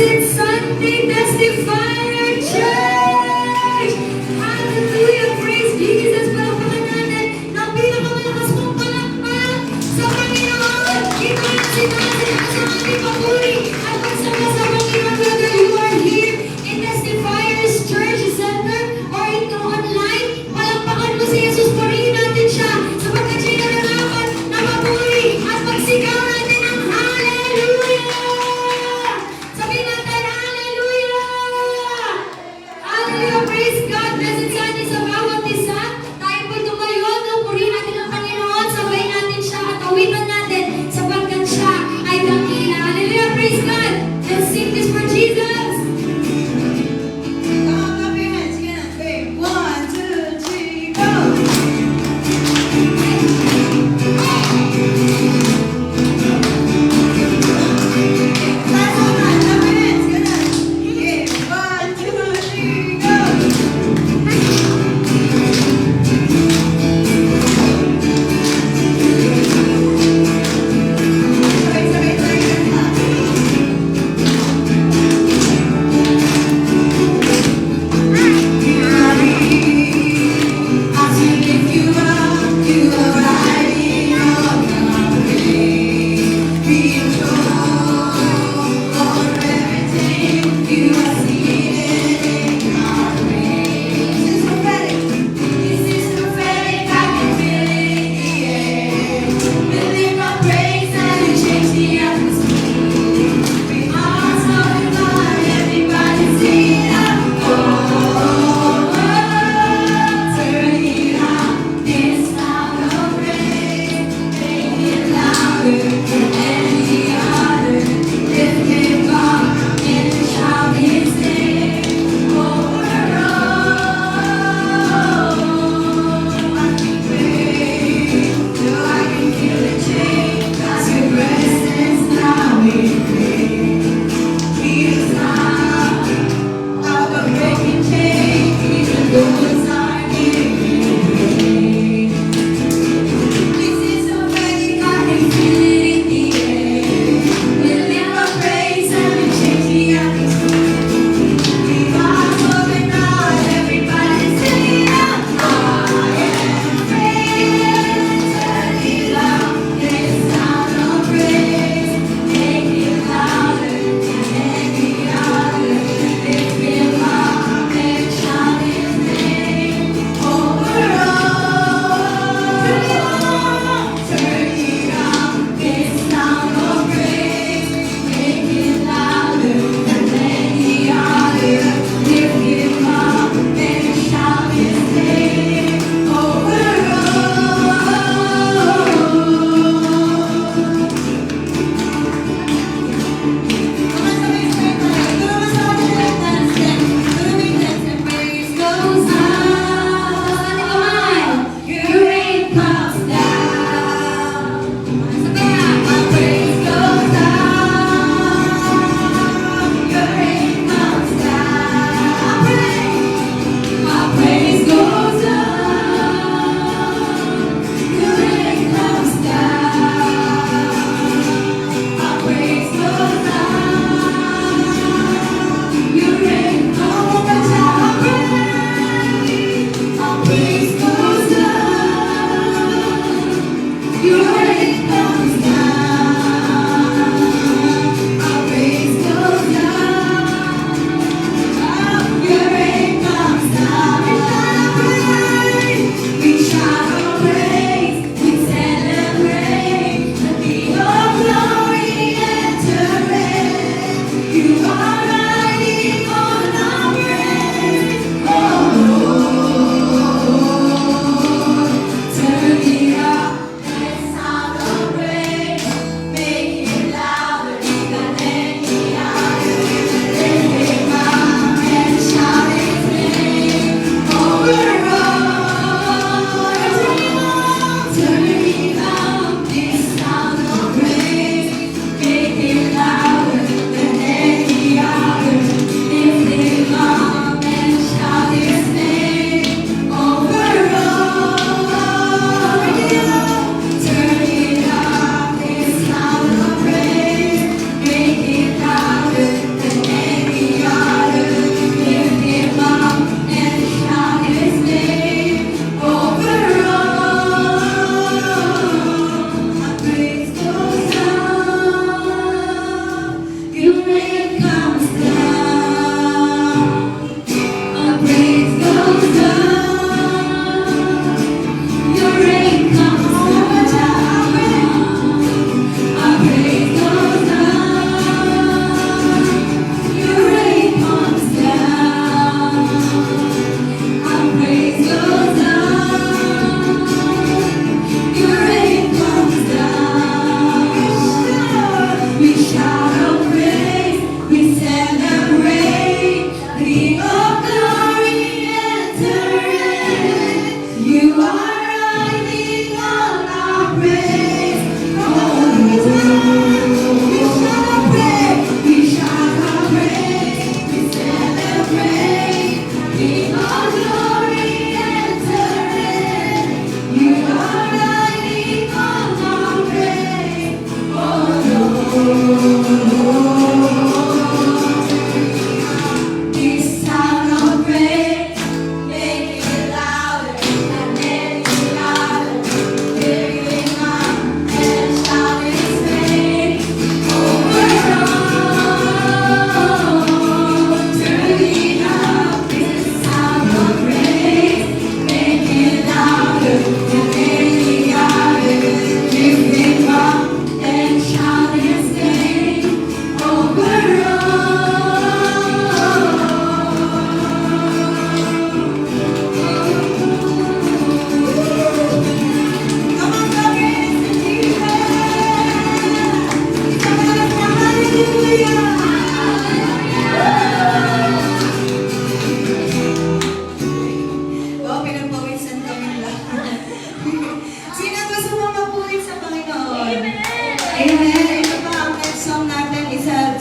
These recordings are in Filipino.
Blessed Sunday Testifier Church! Hallelujah! Praise Jesus! Palakpakan natin ng pinakamalakas mong palakpak sa Panginoon! Ipansin natin sa ating papuri at pagsama sa Panginoon, whether you are here in Testifiers Church Center or ito online, palakpakan mo si Jesus, purihin natin siya sapagkat siya nararapat na papuri at pagsigaw natin ng Hallelujah! Sabihin natin, Hallelujah!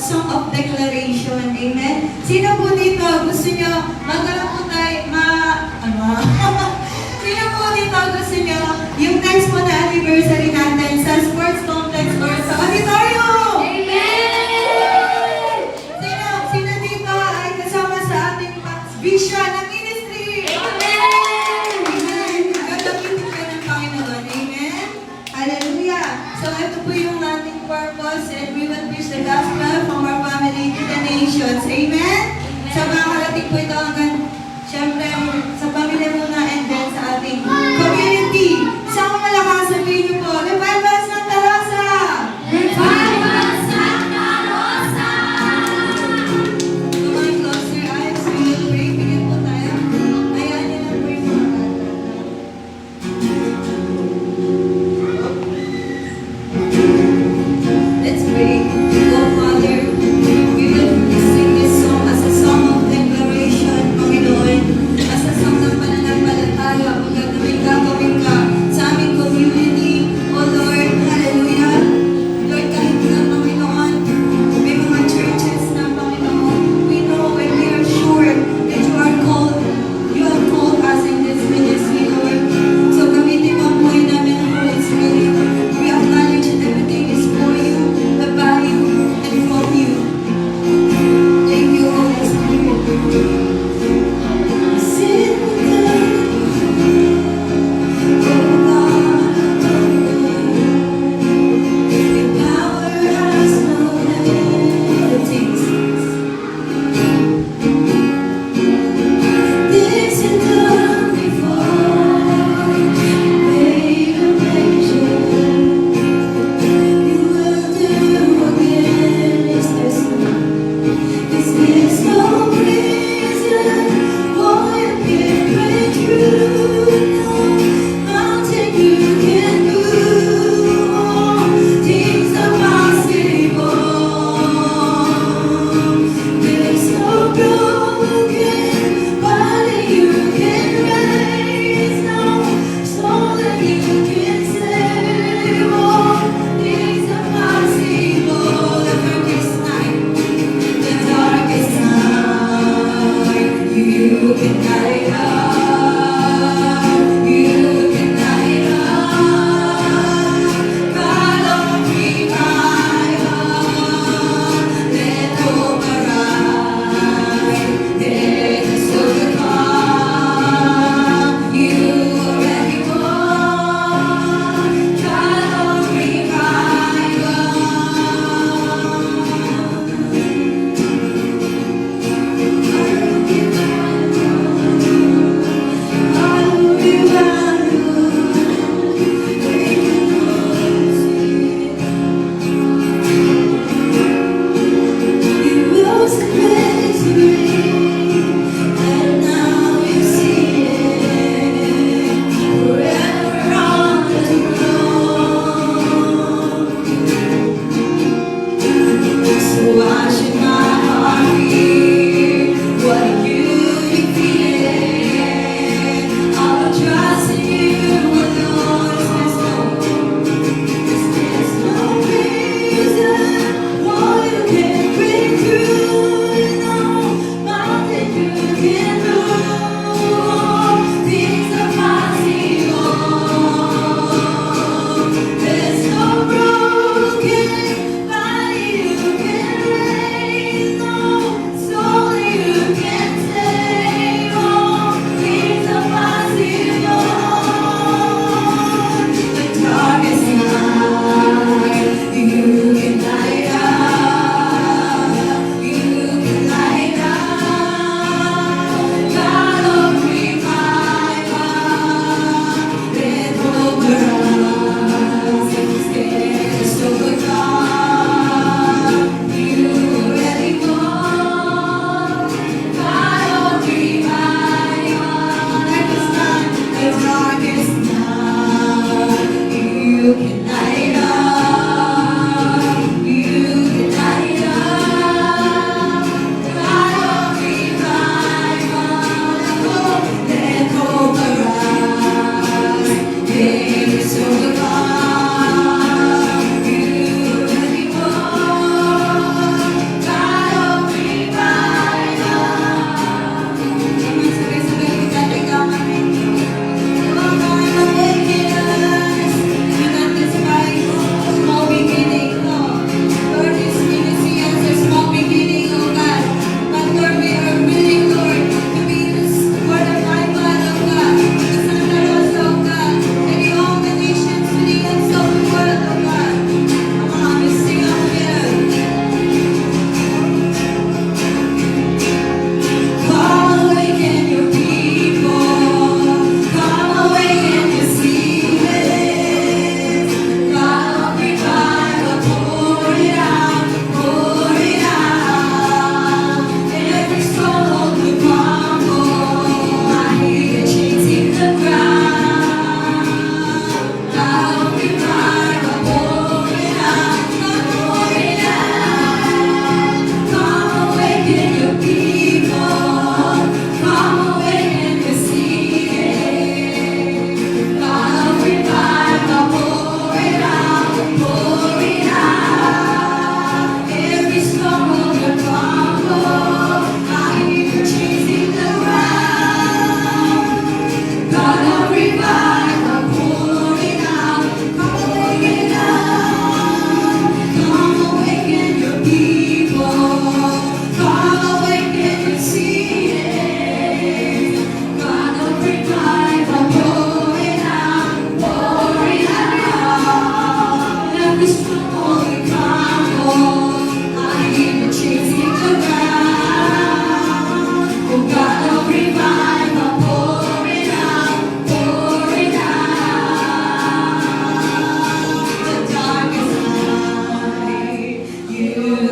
song of declaration. Amen? Sino po dito gusto nyo magkaroon po tayo, sino po dito gusto nyo yung next po na anniversary natin sa sports complex or sa auditorium? Amen! Sino dito ay kasama sa ating vision ng ministry? Amen! Amen. Gagamitin kayo ng Panginoon. Amen? Hallelujah. So ito po yung ating purpose and we will preach the gospel from our family to the nations. Amen? So makakarating po ito hanggang syempre sa pamilya muna and then sa ating community. Sa mga malakas, sabihin niyo po,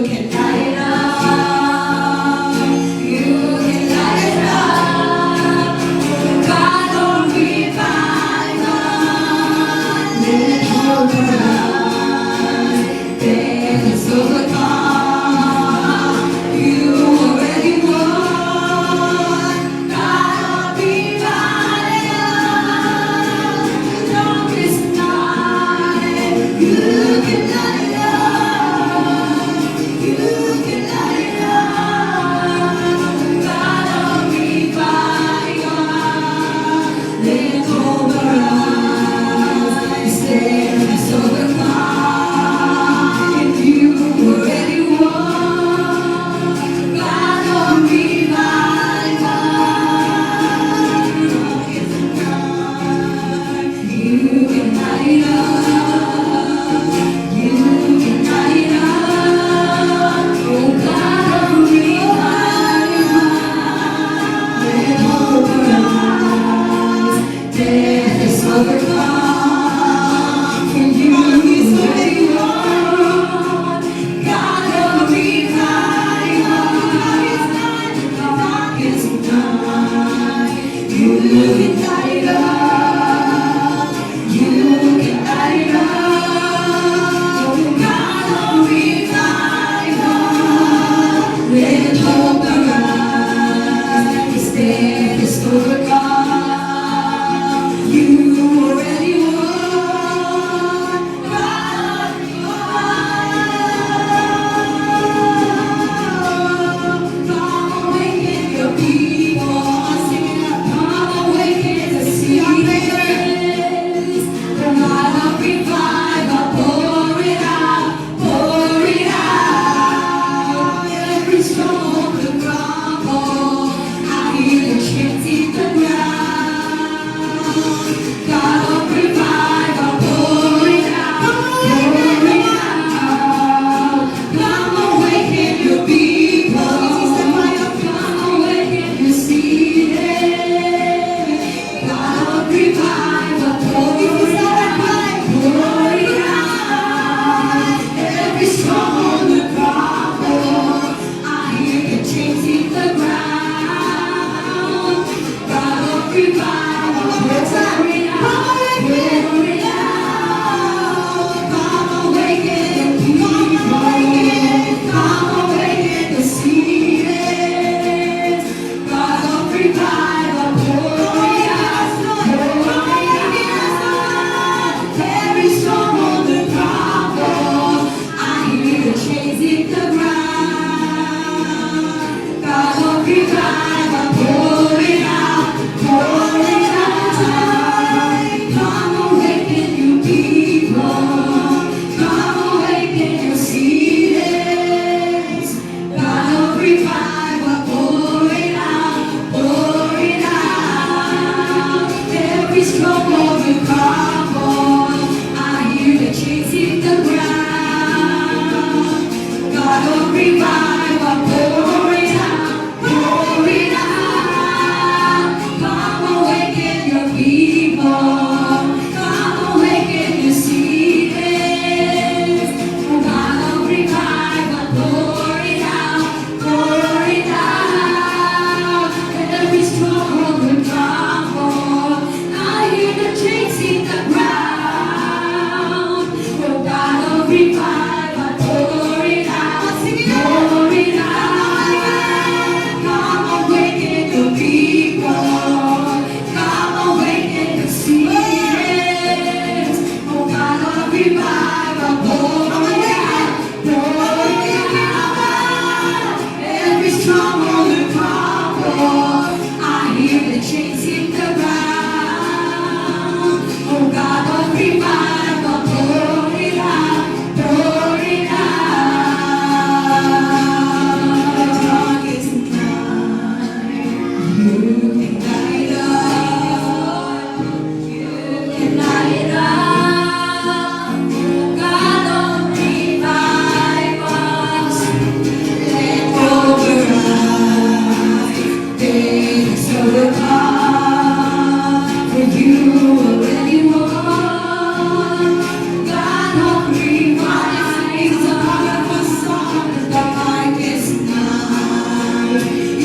can light it up. You can light it up. God, don't revive us. Let hope arise. There's overcome. You already won. God, don't revive us. Darkest night. You can light it up. You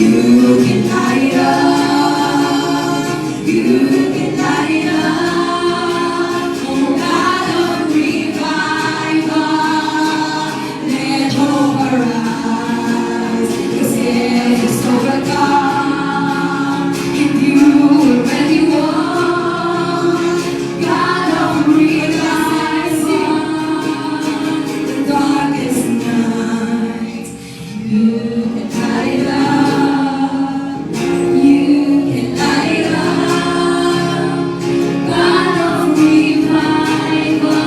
You can light up. You can light up. Oh God of revival, let hope arise. 'Cause it is overcome. If you already won, God of revival, the darkest night, you can light up. You can light up. God of revival,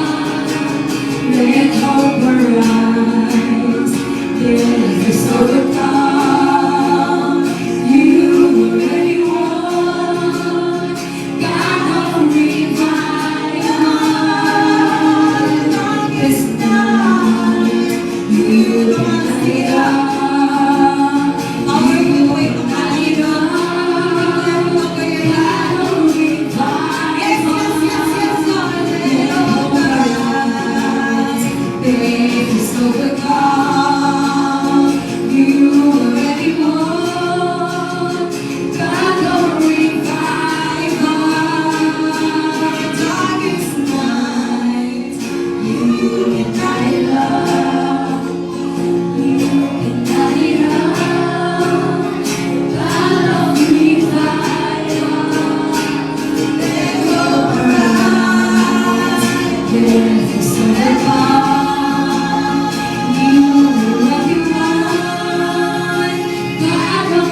let hope arise. Death is overcome. You already won. God of revival, this night you can light up. Power you will light up. God of revival, yes, Lord. Let hope arise. Death is overcome. You already won. God of revival, darkest night, you can light up. You can light up. God of revival, let hope arise. Death is overcome. You already won. God of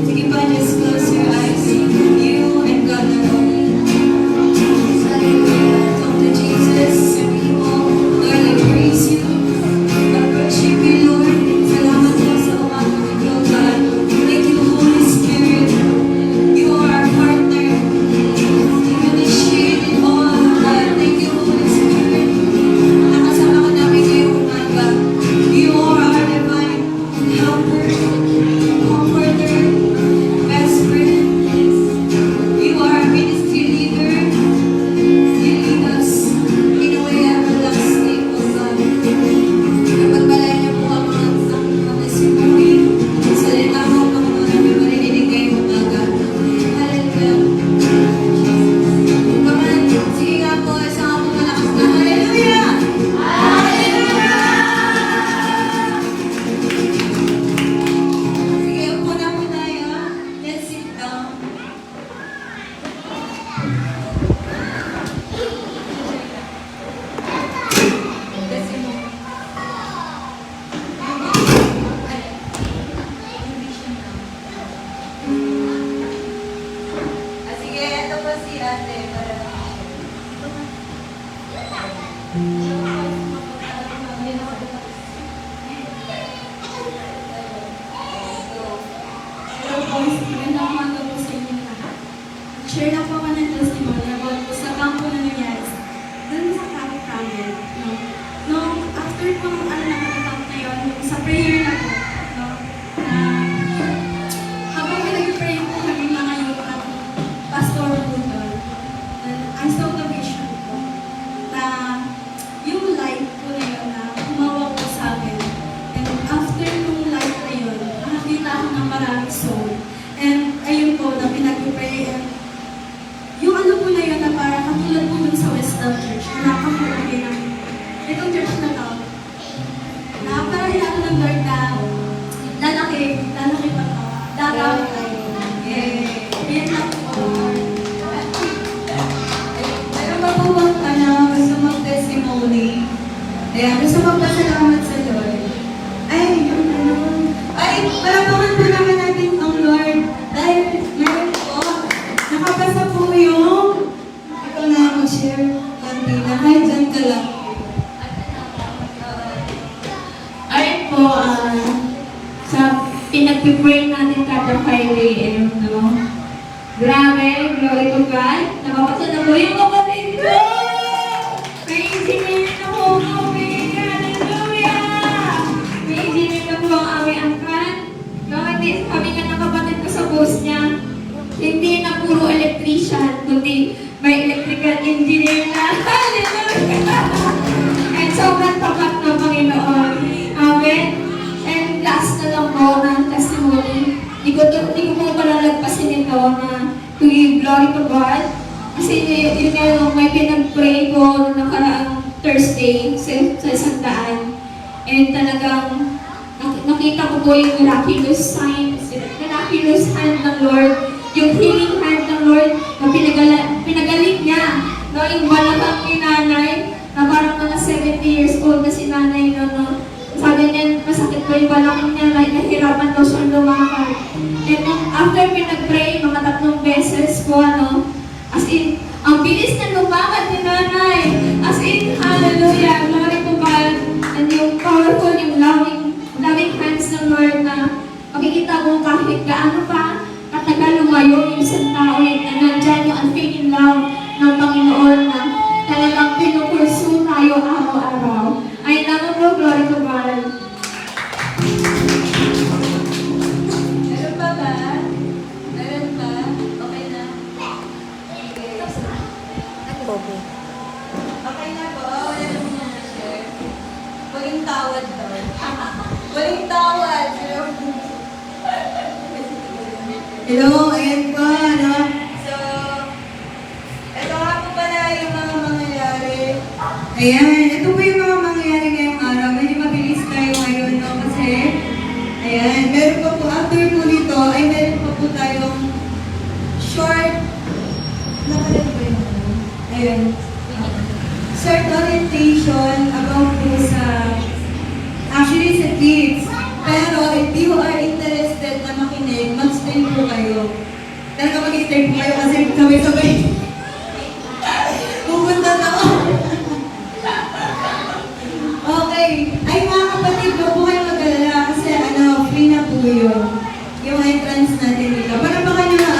Sige pa, just close your eyes. You and God alone. Hallelujah. Talk to Jesus and people. Lord, I praise you. I worship you, Lord. Salamat po sa umaga nito, God. Thank you, Holy Spirit. You are our partner. You initiated all, God. Thank you, Holy Spirit. Nakasama ka namin ngayong umaga. You are our divine helper, comforter, best friend. You are our ministry leader. You lead us in a way everlasting, O God. Napagbalay niyo po ang mga testimony. Salita mo, Panginoon, na may maririnig ngayong umaga. Hallelujah. Come on, sige nga po, isang ako malakas na hallelujah! Sige, upo na po tayo. Let's sit down. Sige, ito po si ate. Hello po, magandang umaga po sa inyo lahat. Share na po ako ng testimony about po sa kampo na nangyari dun sa camp namin. No? Nung after po ng camp na yun, yung sa prayer na po, no? Na habang nag-pray po kami mga youth at pastor po doon, then I saw the vision po na yung light po na yun na humawak po sa akin. And after nung light na yun, nakakita ako ng maraming soul. And ayun po, na pinag-pray. And yung ano po na yun na parang katulad po dun sa Western Church, na napakalaki ng itong church na to. Na parang inaano ng Lord na lalaki pa to. Dadami tayo. Yan lang po. Meron pa po bang gusto mag-testimony? Ayan, gusto magpasalamat sa Lord. Ay, yung palapakan po naman natin ang Lord. Dahil meron po, nakapasa po Grabe, glory to God. Nakapasa na po yung kapatid ko. May engineer na po kami. Hallelujah! May engineer na po ang aming angkan. No, hindi kami nga ng kapatid ko sa boss niya. Hindi na puro electrician, kundi may electrical engineer na. Hallelujah! And sobrang tapat ng Panginoon. Amen? And last na lang po ng testimony. Di ko po palalagpasin ito na to give glory to God. Kasi yun nga nung may pinag-pray ko noong nakaraang Thursday sa isang daan. And talagang nakita ko po yung miraculous signs, miraculous hand ng Lord, yung healing hand ng Lord na pinagaling niya. No, yung balakang ni nanay na parang mga 70 years old na si nanay no. Sabi niya, masakit po yung balakang niya, like nahirapan daw siyang lumakad. And after pinag-pray, mga 3 beses po, as in, ang bilis na lumakad ni nanay. As in, hallelujah, glory to God. And yung powerful, yung loving hands ng Lord na makikita mo kahit gaano pa katagal lumayo yung isang tao na nandyan yung unfailing love ng Panginoon na talagang pinupursu tayo araw-araw. Ay, naman po, glory to God. Meron pa ba? Meron pa? Okay na? Okay na po? Wala na muna na-share. Walang tawad daw. Walang tawad. Hello, ayan po, So, ito nga po pala yung mga mangyayari. Ayan, ito po yung mga mangyayari ngayong araw. Medyo mabilis tayo ngayon, no? Kasi, ayan, meron pa po, after po nito, ay meron pa po tayong short, nakalag ba yun? Ayan. Short orientation about po actually sa kids. Pero, if you are interested na makinig, mag-stay po kayo. Talaga mag-stay po kayo kasi sabay-sabay. Pupunta na ako. Okay. Ay, mga kapatid, huwag po kayo mag-alala kasi free na po yun. Yung entrance natin dito. Para ba kayo na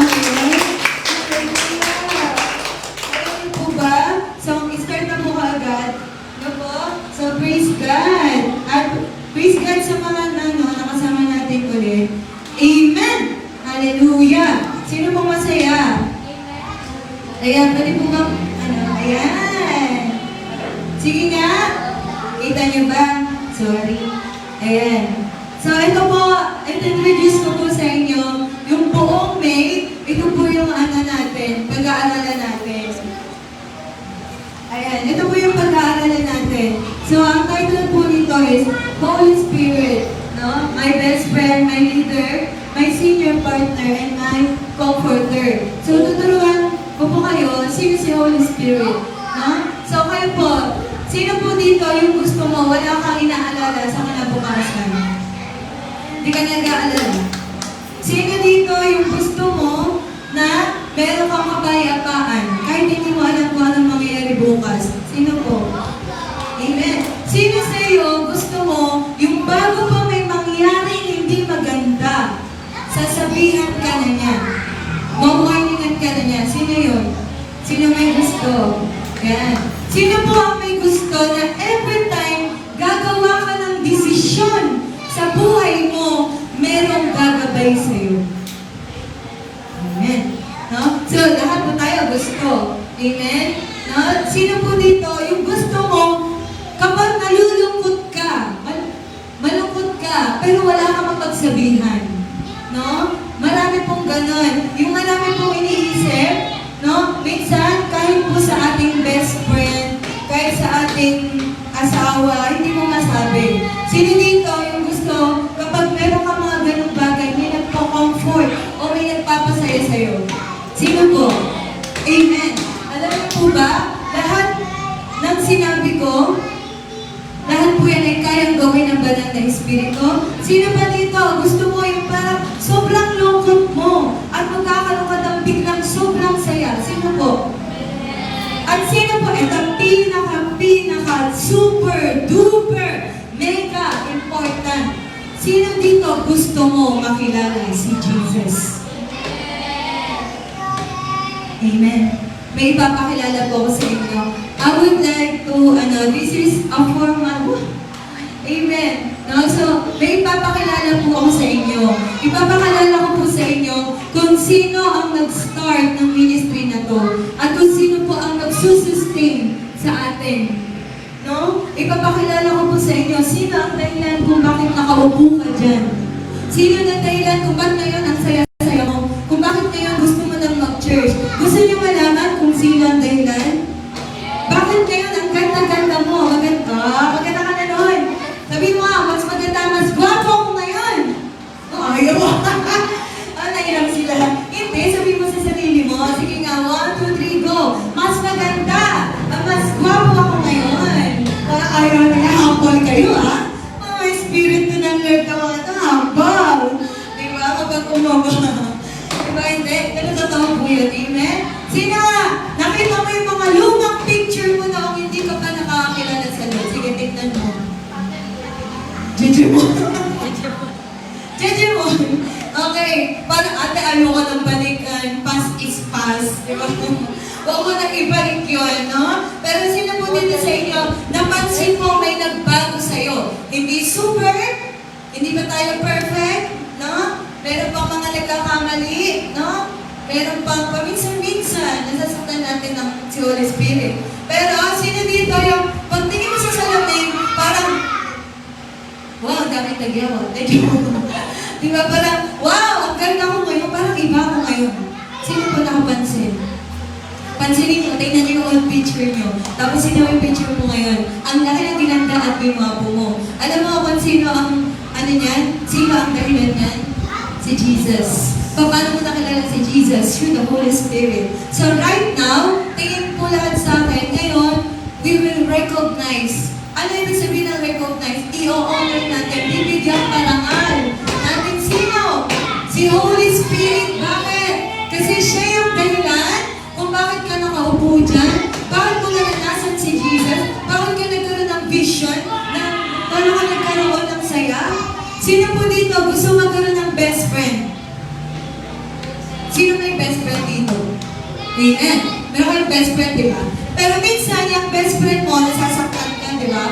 Ayun po ba? So, start na po kaagad. Ano po? So, praise God. At praise God sa mga nakasama natin ulit. Amen! Hallelujah! Sino pong masaya? Ayan, pwede po ba? Ayan! Sige nga! Kita niyo ba? Sorry. Ayan. So, ito po, introduce ko po sa inyo yung buong May. Ito po yung natin, pag-aaralan natin. Ayan, ito po yung pag-aaralan natin. So, ang title po nito is Holy Spirit, no? My best friend, my leader, my senior partner, and my comforter. So, tuturuan ko po kayo, sino si Holy Spirit, no? So, kayo po, sino po dito yung gusto mo, wala kang inaalala sa kinabukasan? Hindi ka nag-aalala. Sino dito yung gusto mo na meron kang kapayapaan kahit hindi mo alam kung anong mangyayari bukas? Sino po? Amen. Sino sa iyo gusto mo yung bago pa may mangyaring hindi maganda, sasabihan ka na niya, mawarningan ka na niya? Sino yun? Sino may gusto? Yan. Sino po ang may gusto na every time gagawa ka ng desisyon sa buhay mo, merong gagabay sa iyo? Amen. No? So, lahat po tayo gusto. Amen? No? Sino po dito yung gusto mo kapag nalulungkot ka, malungkot ka, pero wala ka mapagsabihan? No? Marami pong ganon. Yung marami pong iniisip, no? Minsan, kahit po sa ating best friend, kahit sa ating asawa, hindi mo masabi. Sino dito yung gusto, kapag meron ka mga ganong bagay, may nagpo-comfort o may nagpapasaya sa'yo? Sino po? Amen. Alam niyo po ba, lahat ng sinabi ko, lahat po yan ay kayang gawin ng banal na Espiritu. Sino ba dito? Gusto mo yung parang sobrang lungkot mo at magkakaroon ka ng biglang sobrang saya? Sino po? At sino po? Ito pinaka, super, duper, mega important. Sino dito gusto mo makilala si Jesus? Amen. May ipapakilala po ako sa inyo. I would like to, this is a formal, amen. No? So, may ipapakilala po ako sa inyo. Ipapakilala ko po sa inyo kung sino ang nag-start ng ministry na to at kung sino po ang nagsusustain sa atin. No? Ipapakilala ko po sa inyo sino ang dahilan kung bakit nakaupo ka dyan. Sino ang dahilan kung bakit ngayon ang saya-saya mo? Kung bakit ngayon gusto mo nang mag-church? Gusto niyo malaman kung sino ang dahilan? Bakit ngayon ang ganda-ganda mo? Maganda ka na noon. Sabi mo, mas maganda, mas gwapo ako ngayon. Ayaw. Nairam sila. Hindi, sabi mo sa sarili mo. Sige nga, 1, 2, 3, go. Mas maganda. Mas gwapo ako ngayon. Ayaw na hapon kayo, ha? Mga espiritu ng Lord na mga ito, habang. Diba? Kapag umaba. Diba, hindi? Ganun totoo po yun. Amen? Sino nga? Nakita mo yung mga lumang picture mo na kung hindi ka pa nakakakilala sa Lord. Sige, tignan mo. Jejemon. Jejemon. Okay. Parang ate, ayaw ka ng balikan. Past is past. Diba? Huwag mo nang ibalik yun, no? Pero sino po dito sa inyo, napansin mo may nagbago sa'yo. Hindi super, hindi ba tayo perfect, no? Meron pang mga nagkakamali, no? Meron pang paminsan-minsan, nasasaktan natin ng si Holy Spirit. Pero sino dito yung, pagtingin mo sa salamin, parang, wow, daming nagyawa. Di ba parang, wow, ang ganda ko ngayon, parang iba ako ngayon. Sino po nakapansin? Pansinin nyo, tingnan nyo yung old picture nyo. Tapos sino yung picture mo ngayon? Ang laki ng ginanda at bimapo mo. Alam mo kung sino ang, niyan? Sino ang dahilan niyan? Si Jesus. Paano mo nakilala si Jesus? Through the Holy Spirit. So right now, tingin po lahat sa akin, ngayon, we will recognize. Ano ibig sabihin ng recognize? I-honor natin, bibigyan parangal. Natin sino? Si Holy Spirit. Bakit? Kasi siya yung dahilan kung bakit ka nakaupo dyan, bakit mo naranasan si Jesus, bakit ka nagkaroon ng vision, na paano ka nagkaroon ng saya? Sino po dito gusto magkaroon ng best friend? Sino may best friend dito? Amen. Meron kayong best friend, di ba? Pero minsan, yung best friend mo, nasasaktan ka, di ba?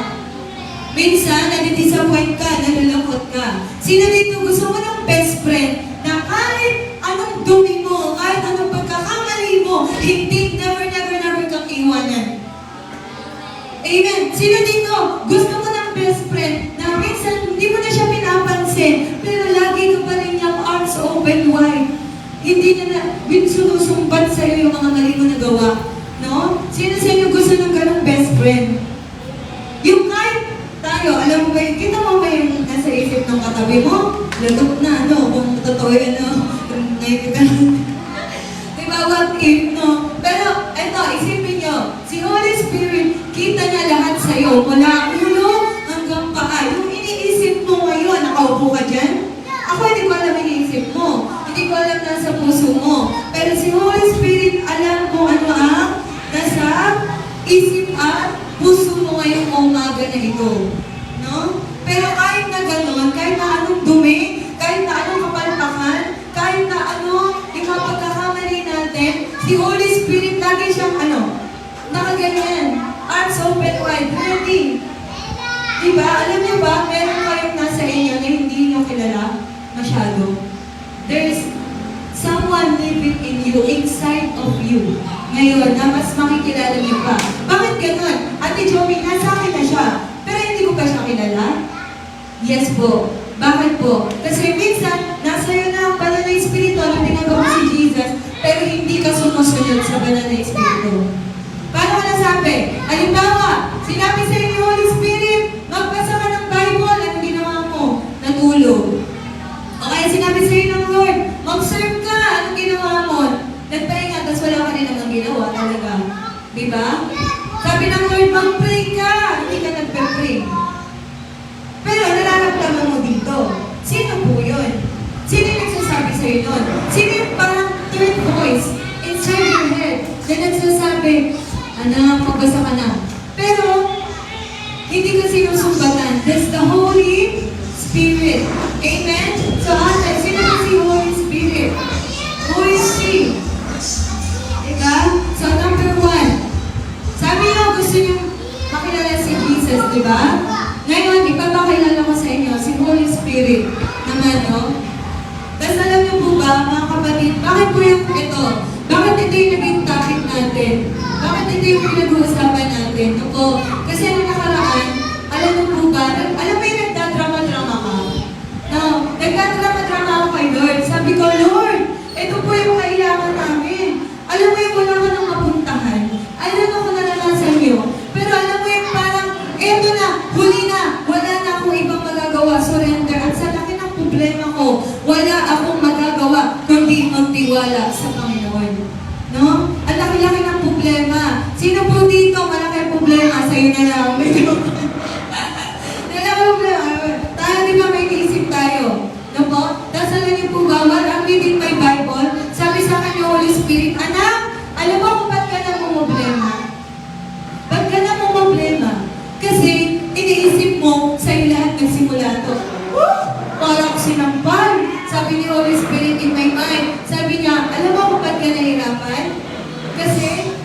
Minsan, nadidisappoint ka, nalulungkot ka. Sino dito gusto mo ng best friend na kahit anong dumi mo, kahit anong pagkakamali mo, hindi, never kang iwanan. Amen. Sino dito gusto mo ng best friend na minsan hindi mo na siya pinapansin, pero lagi ka pa rin yung arms open wide. Hindi na sinusumbat sa'yo yung mga mali mo nagawa. No? Sino sa inyo gusto ng ganong best friend? Yung kahit tayo, alam mo ba yun, kita mo ba yung nasa isip ng katabi mo? Lagot na, kung totoo yun, ngayon ka na. Diba, what if, no? Pero, eto, isipin nyo, si Holy Spirit, kita niya lahat sa'yo, mula ulo hanggang paa. Yung iniisip mo ngayon, nakaupo ka dyan? Ako, hindi ko alam iniisip mo. Hindi ko alam nasa puso mo. Pero si Holy Spirit, alam mo ano ang nasa isip at puso mo ngayong umaga na ito. No? Pero kahit na gano'n, kahit na anong dumi, kahit na anong kapalpakan, kahit na ano, yung mga pagkakamali natin, si Holy Spirit lagi siyang nakaganyan. Arms open wide, ready. Diba? Alam niyo ba, meron kayong nasa inyo na hindi niyo kilala masyado. There is someone living in you, inside of you. Ngayon, na mas makikilala niyo pa. Bakit ganun? Ate Joey, nasa akin na siya. Pero hindi ko pa siya kilala? Yes po. Bakit po? Kasi minsan, nasa iyo na ang banal na espiritu na tinagawa si Jesus, pero hindi ka sumusunod sa banal na espiritu. Paano ko nasabi? Halimbawa, sinabi sa iyo ni Holy Spirit, magbasa ka ng Bible, ano ginawa mo? Natulog. O kaya sinabi sa iyo ng Lord, mag-serve ka, ano ginawa mo? Nagpahinga, tapos wala ka rin naman ginawa talaga. Diba? Sabi ng Lord, mag-pray ka, hindi ka nagpe-pray. Pero nararamdaman mo dito. Sino po yun? Sino yung nagsasabi sa'yo nun? Sino yung parang third voice inside your head na nagsasabi, anak, magbasa ka na. yung ito? Bakit ito yung naging topic natin? Bakit ito yung pinag-uusapan natin? Ako, kasi nung nakaraan, alam mo po ba, alam mo yung nagdadrama-drama ka? No, nagdadrama-drama ako kay Lord. Sabi ko, Lord, ito po yung kailangan namin. Alam mo yung wala ka nang mapuntahan. Alam mo kung naranasan nyo. Pero alam mo yung parang, eto na, huli na, wala na akong ibang magagawa. Surrender. At sa laki ng problema ko, wala akong magagawa kundi magtiwala sa Panginoon. No? Ang laki-laki ng problema. Sino po dito malaki ang problema? Sa'yo na lang. Malaki problema. Tayo di ba may naisip tayo? No po? Tapos alam niyo po ba, while I'm reading my Bible, sabi sa akin yung Holy Spirit, anak, alam mo kung ba't ka na problema? Ba't ka na problema? Kasi iniisip mo, sa'yo lahat nagsimula to. Parang sinampal. Sabi ni Holy Spirit in my mind. Sabi niya, alam mo kung ba't ka nahirapan? Kasi,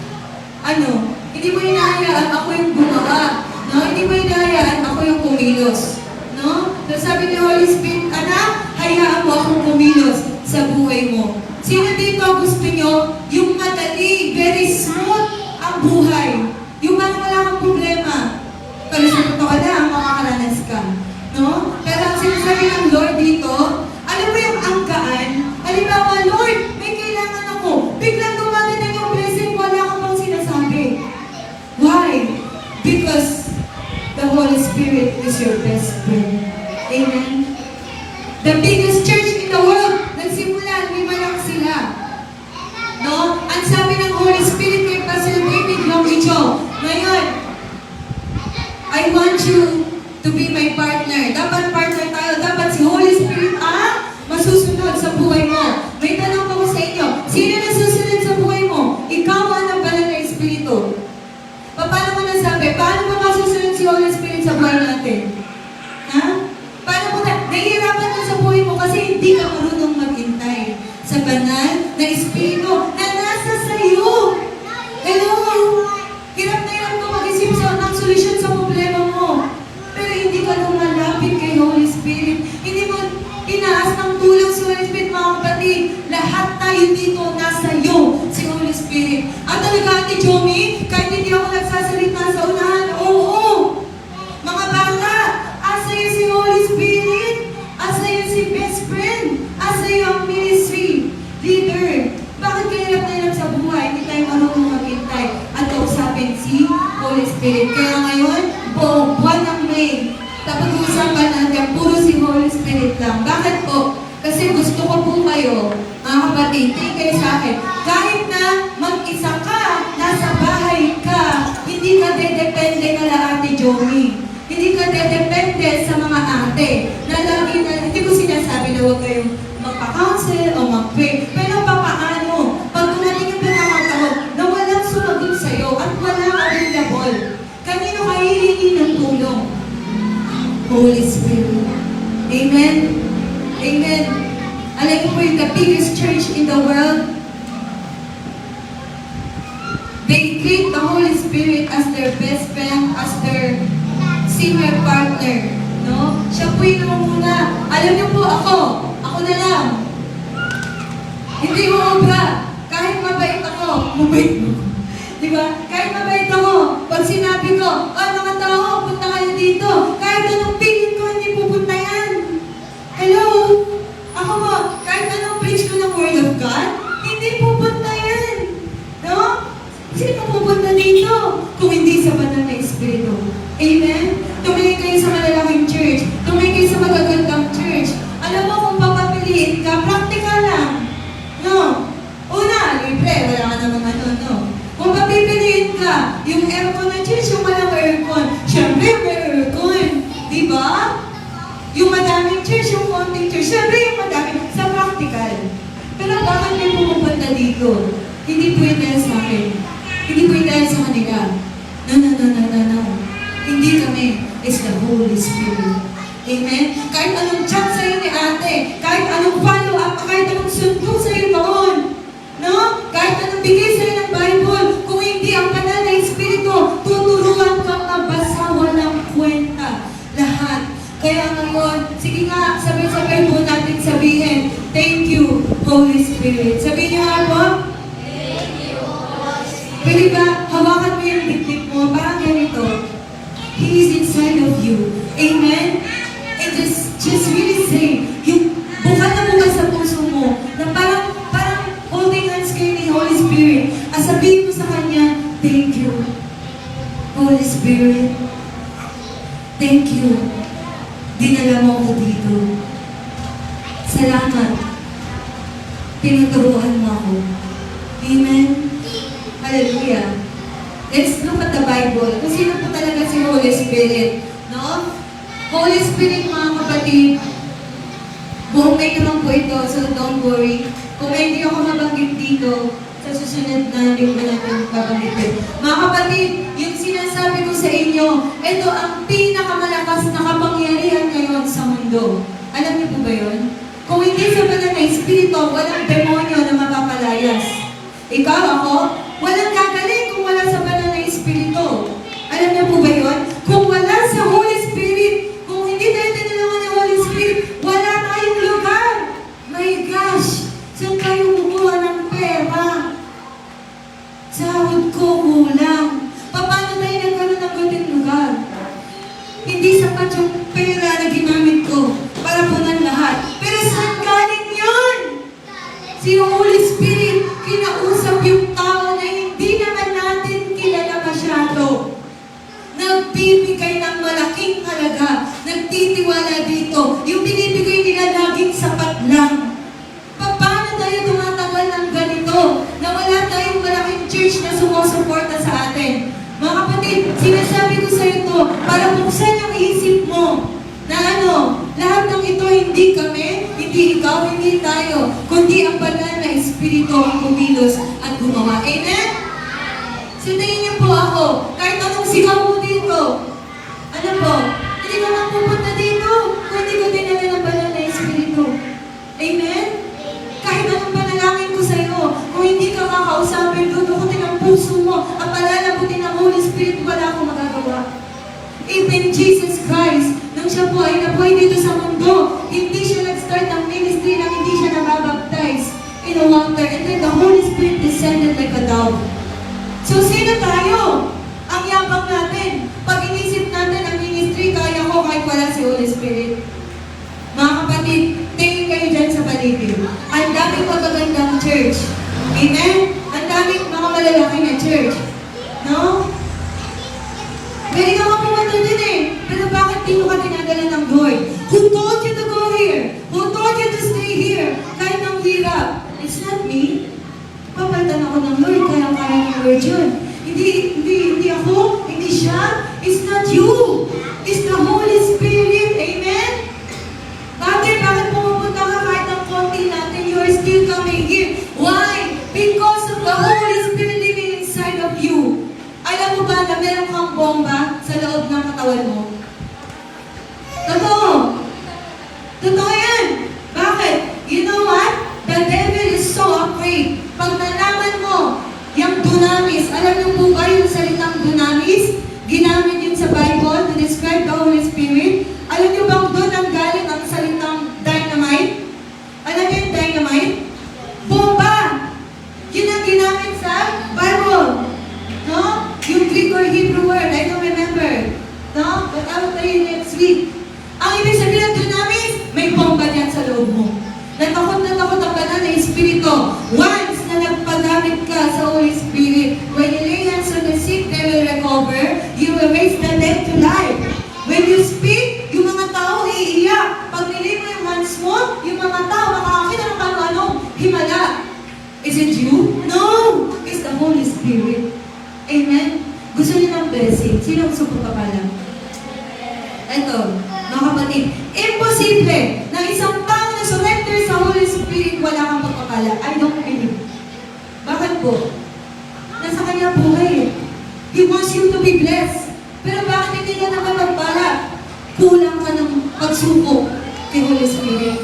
hindi mo hinahayaan ako yung gumawa. No? Hindi mo hinahayaan ako yung kumilos. No? So sabi ni Holy Spirit, anak, hayaan mo akong kumilos sa buhay mo. Sino dito gusto nyo? Yung madali, very smooth ang buhay. Yung mga wala kang problema. Pero sa totoo lang, makakaranas ka. No? Pero ang sinasabi ng Lord dito, alam mo yung angkaan? Halimbawa, Lord, may kailangan ako. Biglang dumadating yung blessing, wala ka pang sinasabi. Why? Because the Holy Spirit is your best friend. Amen? The biggest church in the world, nagsimula, 5 lang sila. No? Ang sabi ng Holy Spirit kay Pastor David Longicho, ngayon, I want you to be my partner. Dapat partner tayo. Dapat si Holy Spirit masusunod sa buhay mo. May tanong ko sa inyo. Sino nasusunod sa buhay mo? Ikaw ang banal na Espiritu. Paano mo nasabi? Paano ba masusunod si Holy Spirit sa buhay natin? Ha? Paano mo nahihirapan ka sa buhay mo kasi hindi ka marunong maghintay sa banal na Espiritu na nasa sayo. Hello? Hirap na hirap ko mag-isip ng solusyon sa problema mo. Pero hindi ka lumalapit kay Holy Spirit. Hindi mo inaas ng tulong si Holy Spirit, mga kapatid. Lahat tayo dito nasa iyo, si Holy Spirit. At talaga, Ate Jomi, kahit hindi ako nagsasalita sa unahan, oo. Mga bata, asa iyo si Holy Spirit? Asa iyo si best friend? Asa iyo ang ministry leader? Bakit kayo hirap na hirap sa buhay? Hindi tayo marunong maghintay at kausapin si Holy Spirit. Kaya ngayon, buong buwan ng May, tapag-uusapan natin, puro si Holy Spirit lang. Bakit po? Kasi gusto ko po kayo, mga kapatid, tingin kayo sa akin, kahit na mag-isa ka, nasa bahay ka, hindi ka dedepende kala Ate Jomi. Hindi ka dedepende sa mga ate, na lagi na, hindi ko sinasabi na huwag kayong magpa-counsel o mag-pray. Pero papaano? Pag dumating yung pagkakataon na walang sumagot sa'yo at walang available, kanino ka hihingi ng tulong? Holy Spirit. Amen? Amen. Alam mo po yung the biggest church in the world, they treat the Holy Spirit as their best friend, as their senior partner. No? Siya po yung namumuna. Alam niyo po ako na lang. Hindi mo obra. Kahit mabait ako, mabait mo. Diba? Kahit mabait ako, pag sinabi ko, mga tao, punta kayo dito. Kahit anong pilit ko, hindi pupunta yan. Hello? Ako mo, kahit anong preach ko ng Word of God, hindi pupunta yan. No? Sino pupunta dito? Kung hindi sa banal na Espiritu. Amen? Tumingin kayo sa malalaking church. Tumingin kayo sa magagandang church. Alam mo kung papapiliin ka, practical lang. No? Una, libre, wala ka namang no? Kung papipiliin ka, yung aircon ng church, yung walang aircon. Siyempre, may aircon. Diba? Yung madaming church, yung konting church. Siyempre, yung madaming sa practical. Pero bakit may pumupunta dito? Hindi po yun dahil sa akin. Hindi po yun dahil sa kanila. No. Hindi kami. It's the Holy Spirit. Amen? Kahit anong chat sa'yo ni ate, kahit anong follow-up, kahit anong sundo sa'yo noon, no? Kahit anong bigay sa'yo ng Bible, kung hindi ang banal na Espiritu, tuturuan kang mabasa, walang kwenta. Lahat. Kaya ngayon, sige nga, sabay-sabay po natin sabihin, thank you, Holy Spirit. Sabihin niyo, Sabihin mo sa Kanya, thank you, Holy Spirit. Thank you. Dinala mo ako dito. Salamat. Tinuturuan mo ako. Amen? Hallelujah. Let's look at the Bible. Kung sino po talaga si Holy Spirit. No? Holy Spirit, mga kapatid, buong may naman po ito, so don't worry. Kung hindi ako mabanggit dito, sa susunod na linggo natin babanggitin. Mga kapatid, yung sinasabi ko sa inyo, ito ang pinakamalakas na kapangyarihan ngayon sa mundo. Alam niyo po ba yun? Kung hindi sa banal na Espiritu, walang demonyo na mapapalayas. Ikaw, ako, walang gagaling kung wala sa banal na Espiritu. Alam niyo po ba yun? Kung wala sa Holy Spirit, kung hindi tayo tinulungan ng Holy Spirit, wala tayong lugar. My gosh, saan tayo kumuha ng pera? Sahod ko kulang. Paano tayo nagkaroon ng gandang lugar? Hindi sapat yung pera na ginamit ko para punan lahat. Pero saan galing yun? Si Holy Spirit, kinausap yung tao na hindi naman natin kilala masyado. Nagbibigay ng malaking halaga. Nagtitiwala dito. Yung binibigay nila laging sapat lang. Paano tayo tumatagal ng ganito? Na wala tayong malaking church na sumusuporta sa atin. Mga kapatid, sinasabi ko sa ito para buksan yung isip mo na lahat ng ito hindi kami, hindi ikaw, hindi tayo, kundi ang banal na Espiritu ang kumilos at gumawa. Amen? Sundayin niyo po ako, kahit anong sigaw mo dito. Ano po? Hindi ka lang pupunta dito kung hindi ko dinala ng banal na Espiritu. Amen? Kahit anong panalangin ko sa iyo, kung hindi ka kakausapin, dudukutin ang puso mo, at palalabutin ng Holy Spirit, wala akong magagawa. Even Jesus Christ, nang siya po ay nabuhay dito sa mundo, hindi siya nag-start ng ministry nang hindi siya nababaptize in the water, and then the Holy Spirit descended like a dove. So, sino tayo? Ang yabang natin. Pag inisip natin ang ministry, kaya ko kahit wala si Holy Spirit. Mga kapatid, tingin kayo dyan sa paligid. Ang daming magagandang church. Amen? Ang daming mga malalaki na church. No? Pwede ka nga pumunta din eh. Pero bakit di mo ka dinadala ng Lord? Who told you to go here? Who told you to stay here? Kahit ang hirap. It's not me. Papalitan ako ng Lord, kaya ng Lord yun. Hindi ako, hindi siya. It's not you. It's the Holy Spirit. Amen? Bakit pumupunta ka kahit ang konti natin, you are still coming here. Why? Because of the Holy Spirit living inside of you. Alam mo ba na meron kang bomba sa loob ng katawan mo? Totoo. Totoo yan. Bakit? You know what? The devil is so afraid. Pag nalaman mo, yung dunamis, alam niyo po ba yung salitang dunamis? Ginamit yun sa Bible to describe the Holy Spirit. Alam niyo bang doon ang galing ang salitang dynamite? Alam niyo yung dynamite? Bomba! Yun ang ginamit sa Bible. No? Yung Greek or Hebrew word, I don't remember. No? But I will tell you next week. Ang ibig sabihin ng dunamis, may bomba diyan sa loob mo. Natakot ang banal na Espiritu. Once na nagpagamit ka sa Holy Spirit, when you lay hands on the sick, they will recover. You will raise the dead to life. When you speak, yung mga tao iiyak. Pag nilay mo yung hands mo, yung mga tao makakakita ng ano-anong himala. Is it you? No! It's the Holy Spirit. Amen? Gusto niyo ng blessing? Sino gusto ko kapala? Ito, mga kapatid, imposible na isang tao na surrender sa Holy Spirit, wala kang pagpapala. I don't believe. Bakit po? Nasa kanya buhay. He wants you to be blessed. Pero bakit hindi ka nakapagpala? Kulang ka ng pagsubok kay Holy Spirit.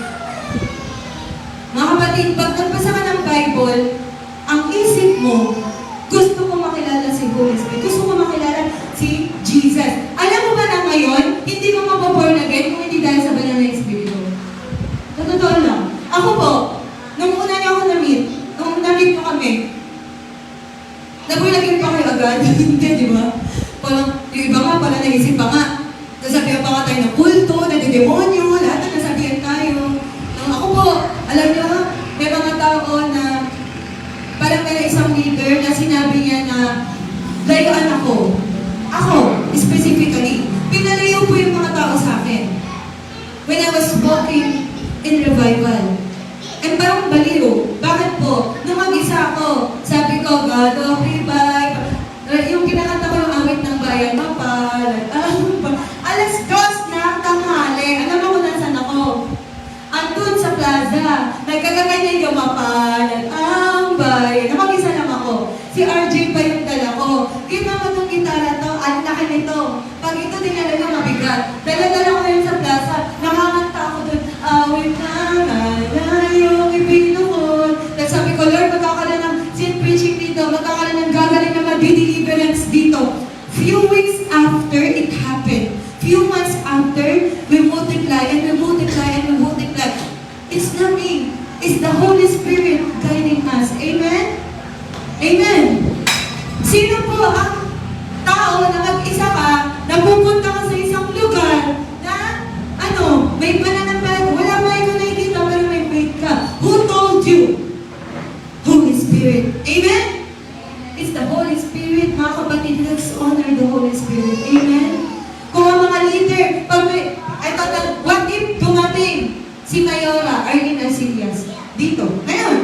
Mga kapatid, pag nagbasa ka ng Bible, ang isip mo, gusto ko makilala si Holy Spirit. Gusto ko makilala si Jesus. Alam mo ba na ngayon, hindi ko mapaborn again kung hindi dahil sa banal na Espiritu. Totoo lang. Ako po, nung una niya ako na-meet, nung na-meet ko kami, naborn again pa kayo agad. Hindi, di ba? Parang, yung iba nga, parang naisip pa nga. Nasabihan pa nga tayo ng kulto, nadidemonyo, lahat na nasabihan tayo. Nung ako po, alam niyo, may mga tao na Parang may isang leader na sinabi niya na layuan ako. Ako, specifically. Pinalayo po yung mga tao sa akin. When I was walking in revival. And parang baliw. Bakit po? Nung mag-isa ako, sabi ko, God, okay, bye. Yung kinakanta ko yung awit ng bayan, mapalad. Alas 2 na tanghali. Alam mo kung nasan ako? Andun sa plaza. Nagkagaganyan yung mapalad. Ang bayan. Mag-isa lang ako. Si RJ pa yung dala ko. Kita mo itong gitara to, ang laki nito. Pag ito dinala yung mabigat. Dala-dala ko yun sa plaza. Nakakanta ako dun. Awit na yung ibinukod. Tapos sabi ko, Lord, magkakaroon ng sin preaching dito. Magkakaroon ng gagaling na mag-deliverance dito. Few weeks after it happened, few months after, we multiply and we multiply and we multiply. It's not me. It's the Holy Spirit guiding us. Amen? Amen. Sino po ang tao na mag-isa ka, na pupunta ka sa isang lugar na, may pananampalataya, wala ba ikaw nakikita, pero may faith ka. Who told you? Holy Spirit. Amen? It's the Holy Spirit. Mga kapatid, let's honor the Holy Spirit. Amen? Kung ang mga leader, pag may, what if dumating si Mayora Arlene Arcillas dito? Ngayon,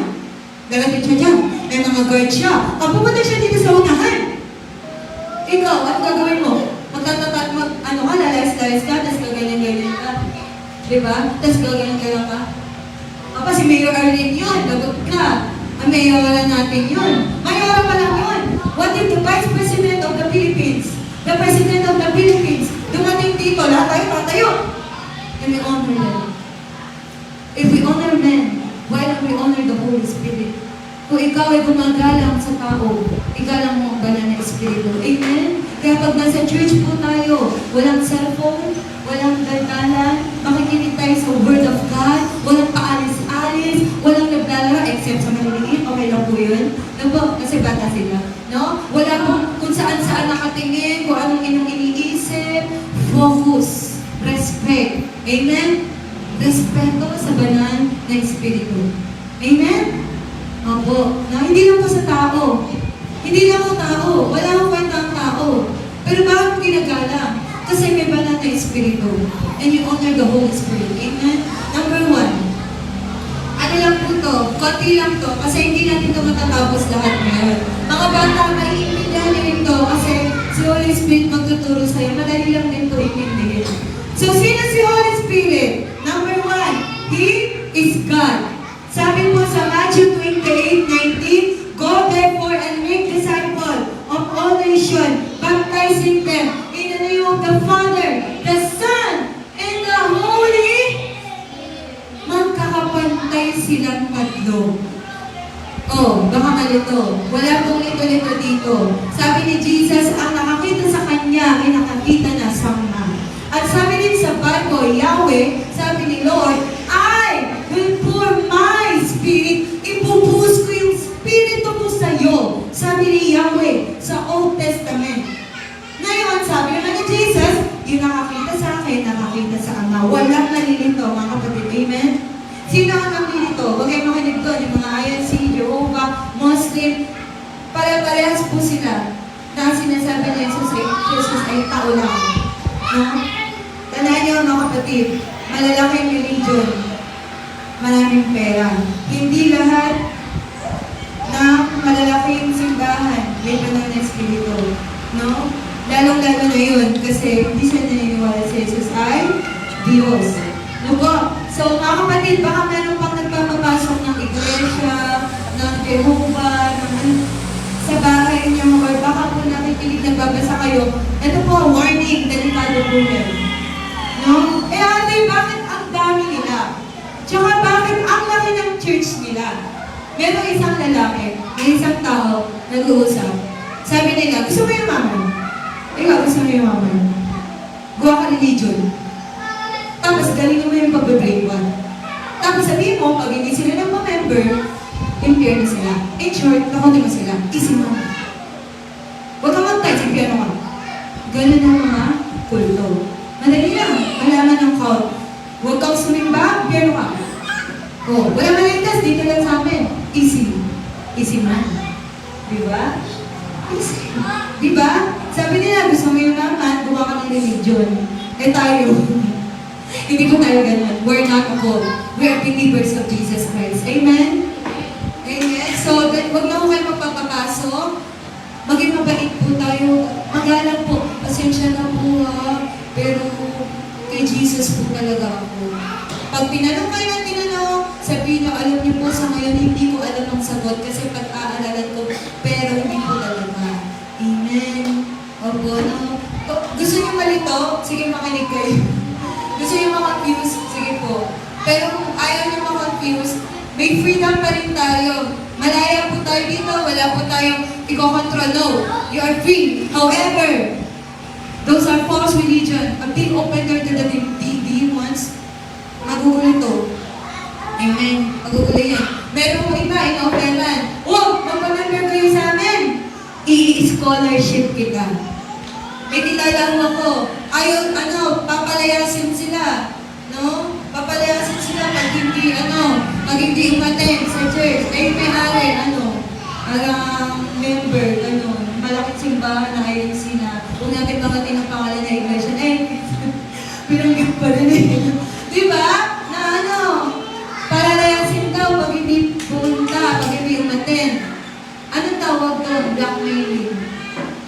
darating siya dyan. May mga guard siya. Pag pupunta siya dito sa unahan, ikaw, ano gagawin mo? Lalayas-layas ka, tapos gaganyan-ganyan ka. Diba? Tapos gaganyan-ganyan ka. Si Mayor Arlene yun, lagot ka. Ang Mayora natin yun. Mayora pa lang yun. What if the Vice President of the Philippines, the President of the Philippines, dumating dito, lahat tayo tatayo. And we honor them. If we honor men, why don't we honor the Holy Spirit? Kung ikaw ay gumagalang sa tao, igalang mo ang banal na Espiritu. Amen? Kaya pag nasa church po tayo, walang cellphone, walang daldalan, makikinig tayo sa Word of God, walang paalis-alis, walang naglalaro, except sa maliliit, okay lang po yun. Kasi bata sila. No? Wala pong kung saan-saan nakatingin, kung anong iniisip, focus, respect. Amen? Respeto sa banal na Espiritu. Amen? Opo. Na hindi lang po sa tao. Hindi lang po tao. Wala akong kwenta ang tao. Pero bakit mo ginagalang? Kasi may banal na Espiritu. And you honor the Holy Spirit. Amen? Number 1. Ano lang po to? Konti lang to. Kasi hindi natin ito matatapos lahat ngayon. Mga bata, maiintindihan rin to. Kasi si Holy Spirit magtuturo sa'yo. Madali lang din to iintindihin. So, sino si Holy Spirit? Number 1. He is God. Sabi po sa Matthew 28:19, Go therefore and make disciples of all nations, baptizing them in the name of the Father, the Son, and the Holy. Magkakapantay silang tatlo. Baka malito. Wala pong lito-lito dito. Sabi ni Jesus, ang nakakita sa Kanya ay nakakita na sama. At sabi din sa Bible, Yahweh, sabi ni Lord, I will pour my Spirit, ibubuhos ko yung Spirito ko sa iyo. Sabi ni Yahweh sa Old Testament. Ngayon, sabi naman ni Jesus, yung nakakita sa akin, nakakita sa Ama. Walang nalilito, mga kapatid. Amen? Sino ang nalilito? Huwag kayo makinig doon. Yung mga INC, Jehovah, Muslim, pare-parehas po sila na sinasabi ni Jesus ay tao lang. No? Tandaan niyo, mga kapatid, malalaking religion, maraming pera. Hindi lahat ng malalaking simbahan may banal na Espiritu. No? Lalong-lalo na yun kasi hindi siya naniniwala sa Jesus ay Diyos. No po? So, mga kapatid, baka meron pang nagpapapasok ng iglesia, ng Jehovah, sa bahay niyo, or baka po nakikinig nagbabasa kayo. Ito po, warning, delikado po yan. No? Ate, bakit ang dami nila? Tsaka bakit ang laki ng church nila? Merong isang lalaki, may isang tao, nag-uusap. Sabi nila, gusto mo yung mama? Ikaw, gusto mo yung mama? Gawa ka religion. Tapos galing mo yung pag-break one. Tapos sabihin mo, pag hindi sila nagpa-member, impure na sila. In short, nakunti mo sila. Easy mo. Huwag kang mag-touch, impure ka. Ganun ang mga kulto. Madali lang. Malaman ng count. Huwag kang sumimba, impure ka. Wala maligtas, dito lang sa amin. Easy. Easy man. Di ba? Di ba? Sabi nila, gusto mo yung naman, gawa ka ng religion. Eh tayo, hindi po tayo ganun. We're not a cult. We are believers of Jesus Christ. Amen? Amen? So, wag na ko kayo magpapapasok. Maging mabait po tayo. Magalang po. Pasensya na po ha. Pero kay Jesus po talaga ako. Pag tinanong kayo ng tinanong, sabihin nyo, alam niyo po sa ngayon, hindi ko alam ang sagot kasi pag-aaralan ko, pero hindi po talaga. Amen. Opo, no? Gusto niyo malito? Sige, makinig kayo. Gusto niyo ma-confuse? Sige po. Pero kung ayaw niyo ma-confuse, may freedom pa rin tayo. Malaya po tayo dito, wala po tayong i-control. No, you are free. However, those are false religion. A big open door to the demons. Magugulo to. Amen. Magugulo yan. Meron mo iba, ina-offeran. Oh, magpa-member kayo sa amin. I-scholarship kita. May kilala mo ako. Ayaw, papalayasin sila. No? Papalayasin sila pag hindi umaten sa church. Ay, may ari, member, malaking simbahan na INC na kung natin bangatin ang pangalan na iglesia. Pinanggap pa rin eh. Diba? Palalayasin daw pag hindi pumunta, pag hindi umaten. Anong tawag doon? Blackmailing.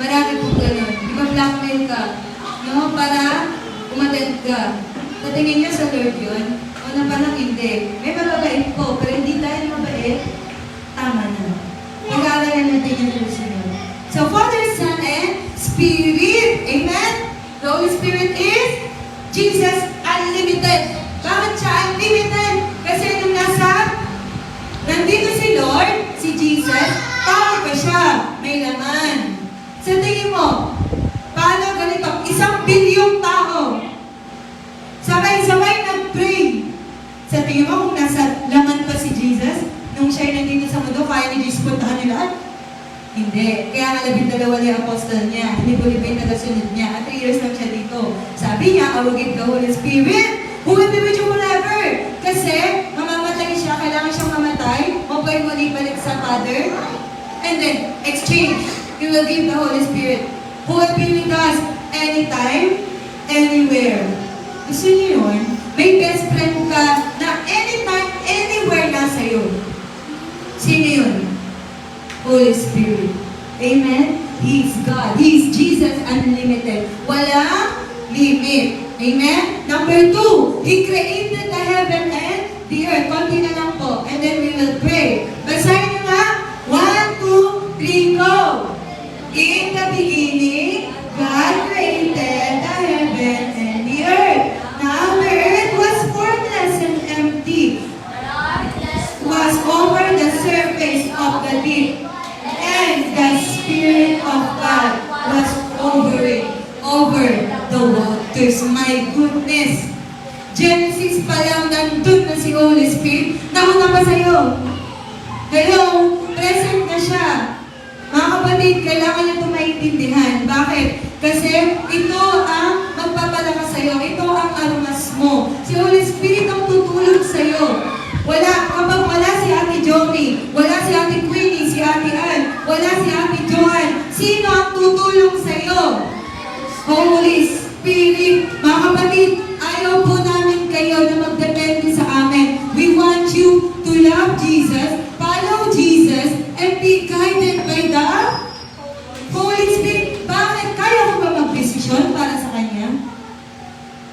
Marami po gano'n. Di ba blackmail ka? No? Para umaten ka. Patingin niyo sa Lord yun? O na parang hindi. May mababait po, pero hindi dahil mabait, tama na. Pag-aaralan natin yung Lord. So, Father, Son, and Spirit. Amen? The Holy Spirit is Jesus Unlimited. Bakit siya unlimited? Kasi nung nandito si Lord, si Jesus, tao pa siya, may laman. Sa tingin mo, paano ganito? 1 bilyong tao. Sabay-sabay nag-pray. Sa tingin mo, kung nasa laman pa si Jesus, nung siya'y nandito sa mundo, kaya ni Jesus puntahan nila? Hindi. Kaya nga 12 yung apostle niya. Hindi po yung tagasunod niya. At 3 years lang siya dito. Sabi niya, I will give the Holy Spirit who will be with you forever. Kasi, mamamatay siya, kailangan siyang mamatay, mapay muli balik sa Father, and then, exchange. He will give the Holy Spirit who will be with us anytime, anywhere. Gusto niyo yun? May best friend ka na anytime, anywhere nasa iyo. Sino yun? Holy Spirit. Amen? He is God. He is Jesus Unlimited. Walang limit. Amen? Number 2, He created the heaven and the earth. Konti na lang po. And then we will pray. Basahin nyo nga. 1, 2, 3, go! In the beginning, God created the heaven and the earth. Now the earth was formless and empty. Was over the surface of the deep. And the Spirit of God was hovering over the waters. My goodness! Genesis pa lang, nandun na si Holy Spirit. Nauna pa sa'yo. Hello? Present na siya. Mga kapatid, kailangan niyo ito maintindihan. Bakit? Kasi ito ang magpapalakas sa'yo. Ito ang arumas mo. Si Holy Spirit ang tutulong sa'yo. Kapag wala si Ate Johnny, wala si Ate Queenie, si Ate Ann, wala si Ate Joanne, sino ang tutulong sa'yo? Holy Spirit. Mga kapatid, ayaw po namin kayo na magdepende sa amin. We want you to love Jesus, follow Jesus, and be guided by the Holy Spirit. Bakit? Kaya ko ba mag-desisyon para sa Kanya?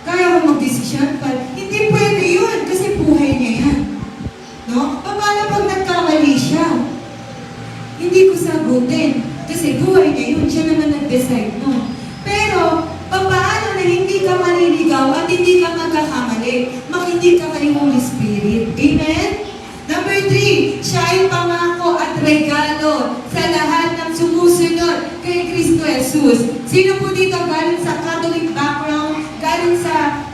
Kaya ko mag-desisyon? Hindi pwede yun kasi buhay niya yan. No? Paano pag nagkamali siya? Hindi ko sagutin. Kasi buhay niya yun. Siya naman nag-decide, no? Pero, paano na hindi ka maliligaw at hindi ka magkakamali? Makinig ka kay Holy Spirit. Amen? Number 3, siya ay pangako at regalo sa lahat ng sumusunod kay Kristo Jesus. Sino po dito galing sa Catholic background, galing sa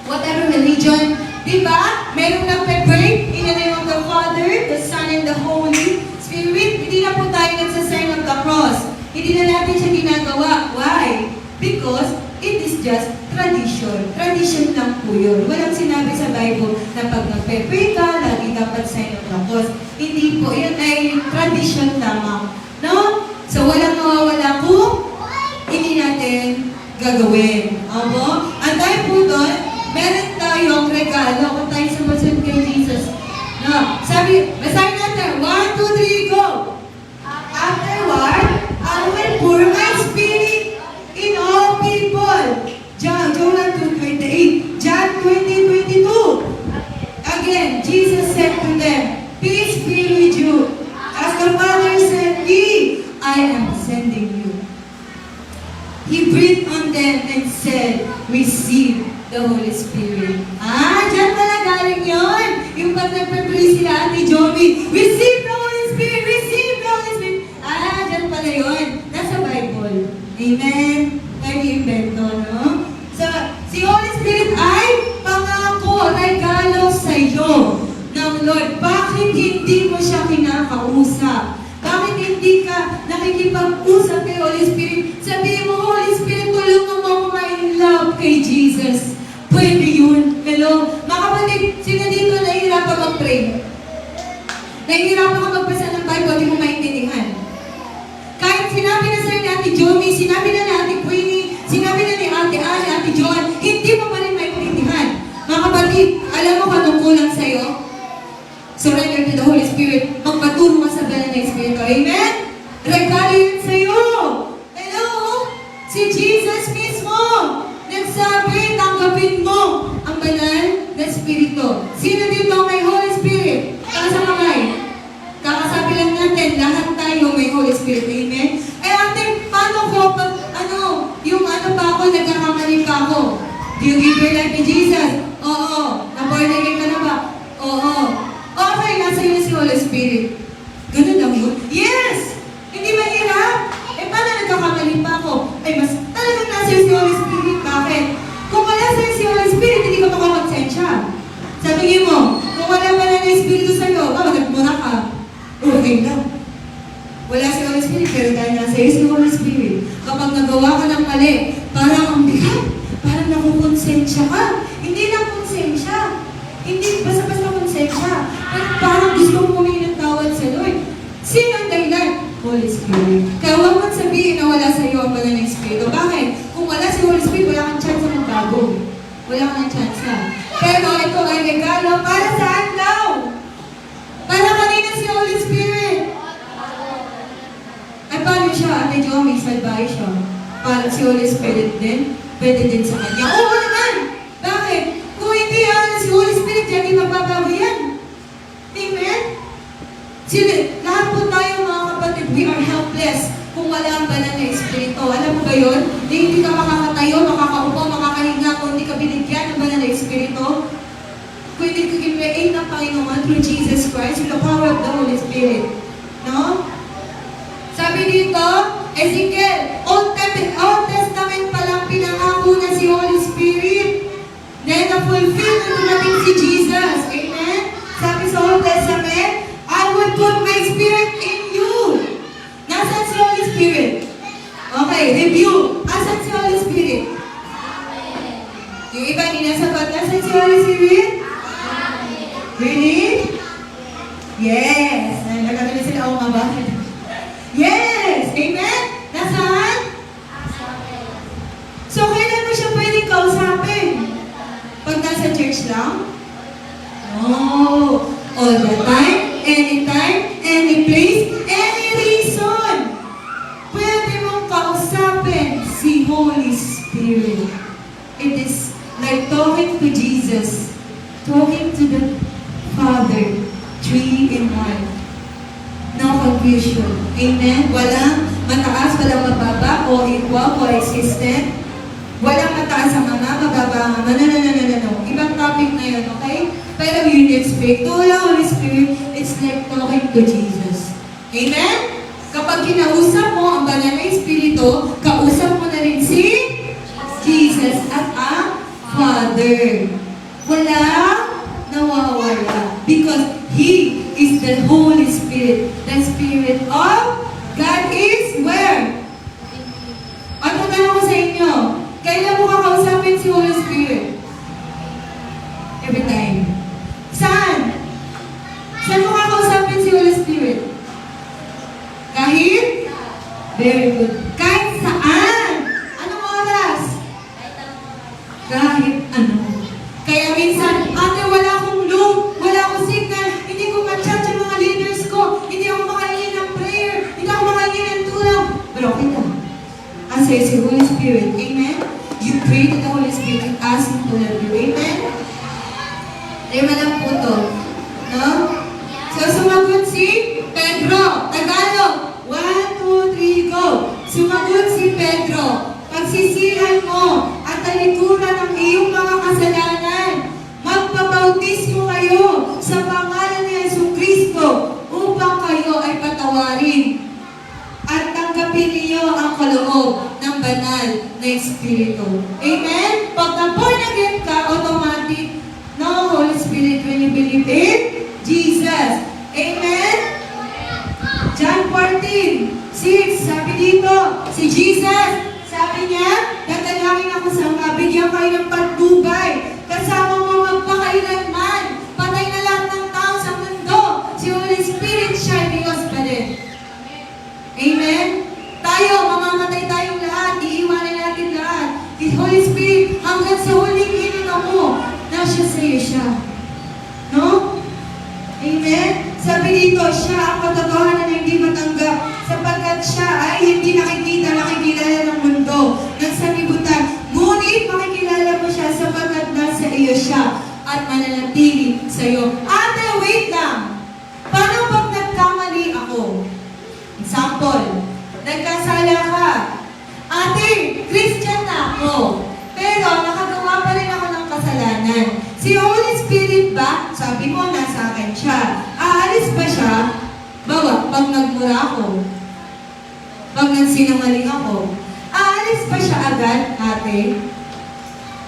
whatever religion? Diba? Meron nagpe-pray in the name of the Father, the Son, and the Holy Spirit. Hindi na po tayo nagsasign of the cross. Hindi na natin siya ginagawa. Why? Because it is just tradition. Tradition lang po yun. Walang sinabi sa Bible na pag nagpe-pray ka, lagi dapat sign of the cross. Hindi po. Yun ay tradition lamang. No? gagawin. Opo? At dahil po doon, meron tayong regalo kung tayo sumusunod kay Jesus. No? Sabi, basahin natin. 1, 2, 3, go! Afterward, I will pour my spirit in all people. Joel 2:28. John 20:22. Again, Jesus said to them, peace be with you. As the Father sent me, I am sending you. He breathed on them and said, receive the Holy Spirit. Diyan pala galing yun. Yung pag nagpe-pray sila, Ate Joey, receive the Holy Spirit, receive the Holy Spirit. Diyan pala yun. Nasa Bible. Amen? Tayo invento, no? So, si Holy Spirit ay pangako, regalo sa iyo ng Lord. Bakit hindi mo siya kinakausap? Bakit hindi ka nakikipag-usap kay Holy Spirit? Sabihin mo, Holy Spirit, tulungan mo ako ma-in-love kay Jesus. Pwede yun. Hello? Mga kapatid, sino dito nahihirapan mag-pray? Nahihirapan ka magbasa ng Bible, di mo maintindihan. Kahit sinabi na sa'yo ni Ate Joey, sinabi na ni Ate Queenie, sinabi na ni Ate Anne, Ate Joan, hindi mo pa rin maintindihan. Mga kapatid, alam mo kung anong kulang sa'yo? Surrender to the Holy Spirit. Magpaturo ka sa banal na Espiritu. Amen? Regalo yun sa'yo. Hello? Si Jesus mismo nagsabi, tanggapin mo ang banal na Espiritu. Sino dito may Holy Spirit? Taas ang kamay. Kakasabi lang natin, lahat tayo may Holy Spirit. Amen? Ate, paano ko pag, pa ako, nagkakamali pa ako? Do you give your life to Jesus? Oo. Na-born again ka na ba? Oo. Okay, nasa iyo si Holy Spirit. Ganun lang yun? Yes! Hindi mahirap? Paano nagkakamali pa ako? Mas talagang nasa iyo si Holy Spirit. Bakit? Kung wala sa iyo si Holy Spirit, hindi ka makakonsensya. Sabihin mo, kung wala na Espiritu sa iyo, nagmura ka. Okay lang. Wala si Holy Spirit, pero dahil nasa iyo si Holy Spirit, kapag nagawa ka ng mali, parang ang bigat, parang nakukonsensya ka. Hindi lang konsensya. Hindi basta-basta konsensya. Pero parang gusto mo humingi ng tawad sa Lord. Sino ang dahilan? Holy Spirit. Kaya huwag mong sabihin na wala sa iyo ang banal na Espiritu. Bakit? Kung wala si Holy Spirit, wala kang chance na magbago. Wala kang chance na. Pero ito ay regalo para saan daw? Para kanina si Holy Spirit. Ay paano siya? Ate Joey, salbahe siya. Para si Holy Spirit din, pwede din sa kanya. Oo naman! Bakit? Kung hindi yan si Holy Spirit, yan hindi magbabago yan. Amen? Lahat po tayo mga kapatid, we are helpless kung wala ang banal na Espiritu. Alam mo ba yun? Hindi ka makakatayo, makakaupo, makakahinga kung hindi ka binigyan ng banal na Espiritu. Kung hindi ka i-create ng Panginoon through Jesus Christ, with the power of the Holy Spirit. No? Sabi dito, Ezekiel, Old Testament palang pinangako na si Holy Spirit. Then na-fulfill na dumating si Jesus. Amen? Sabi sa Old Testament, I will put my Spirit in you. Nasaan si Holy Spirit? Okay, review. Nasaan si Holy Spirit? Yung iba hindi nasagot. Nasaan si Holy Spirit? Really? Yes. Nagkatabi sila ako nga ba? Yes! Amen? Nasaan? So, kailan mo siya pwedeng kausapin? Pag nasa church lang? No. All the time, anytime, any place, any reason. Pwede mong kausapin si Holy Spirit. It is like talking to Jesus, talking to the Father, 3 in 1. No confusion. Amen? Walang mataas, walang mababa, o equal, coexistent. Walang mataas ang Ama, mababa ang Ama. No. Ibang topic na yun, okay? Pero you need speak to the Holy Spirit, it's like talking to Jesus. Amen? Kapag kinausap mo ang banal na Espiritu, kausap mo na rin si Jesus at ang Father. Walang nawawala. Because He is the Holy Spirit. The Spirit of God is where? Ano tanong ko sa inyo? Kailan mo kakausapin si Holy Spirit? Every time. Saan? Saan mo kakausapin si Holy Spirit? Kahit? Very good. Kahit saan? Anong oras? sa'yo si Holy Spirit. Amen? You pray to the Holy Spirit, ask Him to love you. Amen? Lima lang po to. No? So, sumagot si Pedro. Tagalog. 1, 2, 3, go. Sumagot si Pedro. Pagsisihan mo at talikuran ang iyong mga kasalanan. Magpabautismo kayo sa pangalan ni Jesucristo upang kayo ay patawarin at tanggapin niyo ang kaloob ng banal na Espiritu. Amen? Pag na-born again ka, automatic, no, Holy Spirit, when you believe in Jesus. Amen? John 14:6, sabi dito, si Jesus, sabi niya, dadalangin ako sa mga, bigyan kayo ng patnubay, kasama mo magpakailanman, patay na lahat ng tao sa mundo, si Holy Spirit siya, Diyos pa din. Amen? Tayo, mamamatay tayong lahat, iiwanan natin lahat. The Holy Spirit, hanggang sa huling hininga mo, nasya sa'yo siya. No? Amen? Sabi dito, siya ang katotohanan na hindi matanggap, sapagkat siya ay hindi nakikilala ng mundo, ng sanlibutan. Ngunit makikilala mo siya sapagkat nasa iyo siya at mananatili sa iyo. Ate, wait lang! Paano pag nagkamali ako? Example, nagkasala ka. Ate, Christian na ako. Pero nakagawa pa rin ako ng kasalanan. Si Holy Spirit ba? Sabi mo, nasa akin siya. Aalis ba siya? Bawa, pag nagmura ako. Pag nagsinungaling ako. Aalis ba siya agad, ate?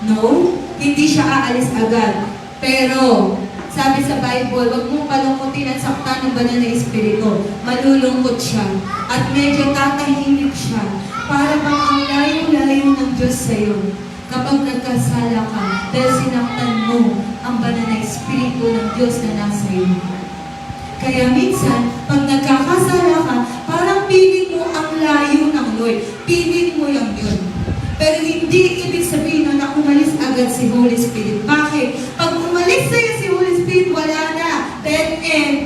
No, hindi siya aalis agad. Pero, sabi sa Bible, huwag mong palungkutin at saktan ng banal na Espiritu. Malulungkot siya. At medyo tatahimik siya. Para bang ang layo-layo ng Diyos sa'yo. Kapag nagkasala ka, dahil sinaktan mo ang banal na Espiritu ng Diyos na nasa iyo. Kaya minsan, pag nagkakasala ka, parang piling mo ang layo ng Lord. Piling mo yung yun. Pero hindi ibig sabihin na umalis agad si Holy Spirit. Bakit? Pag umalis sa'yo si Holy Spirit, wala na. Dead end.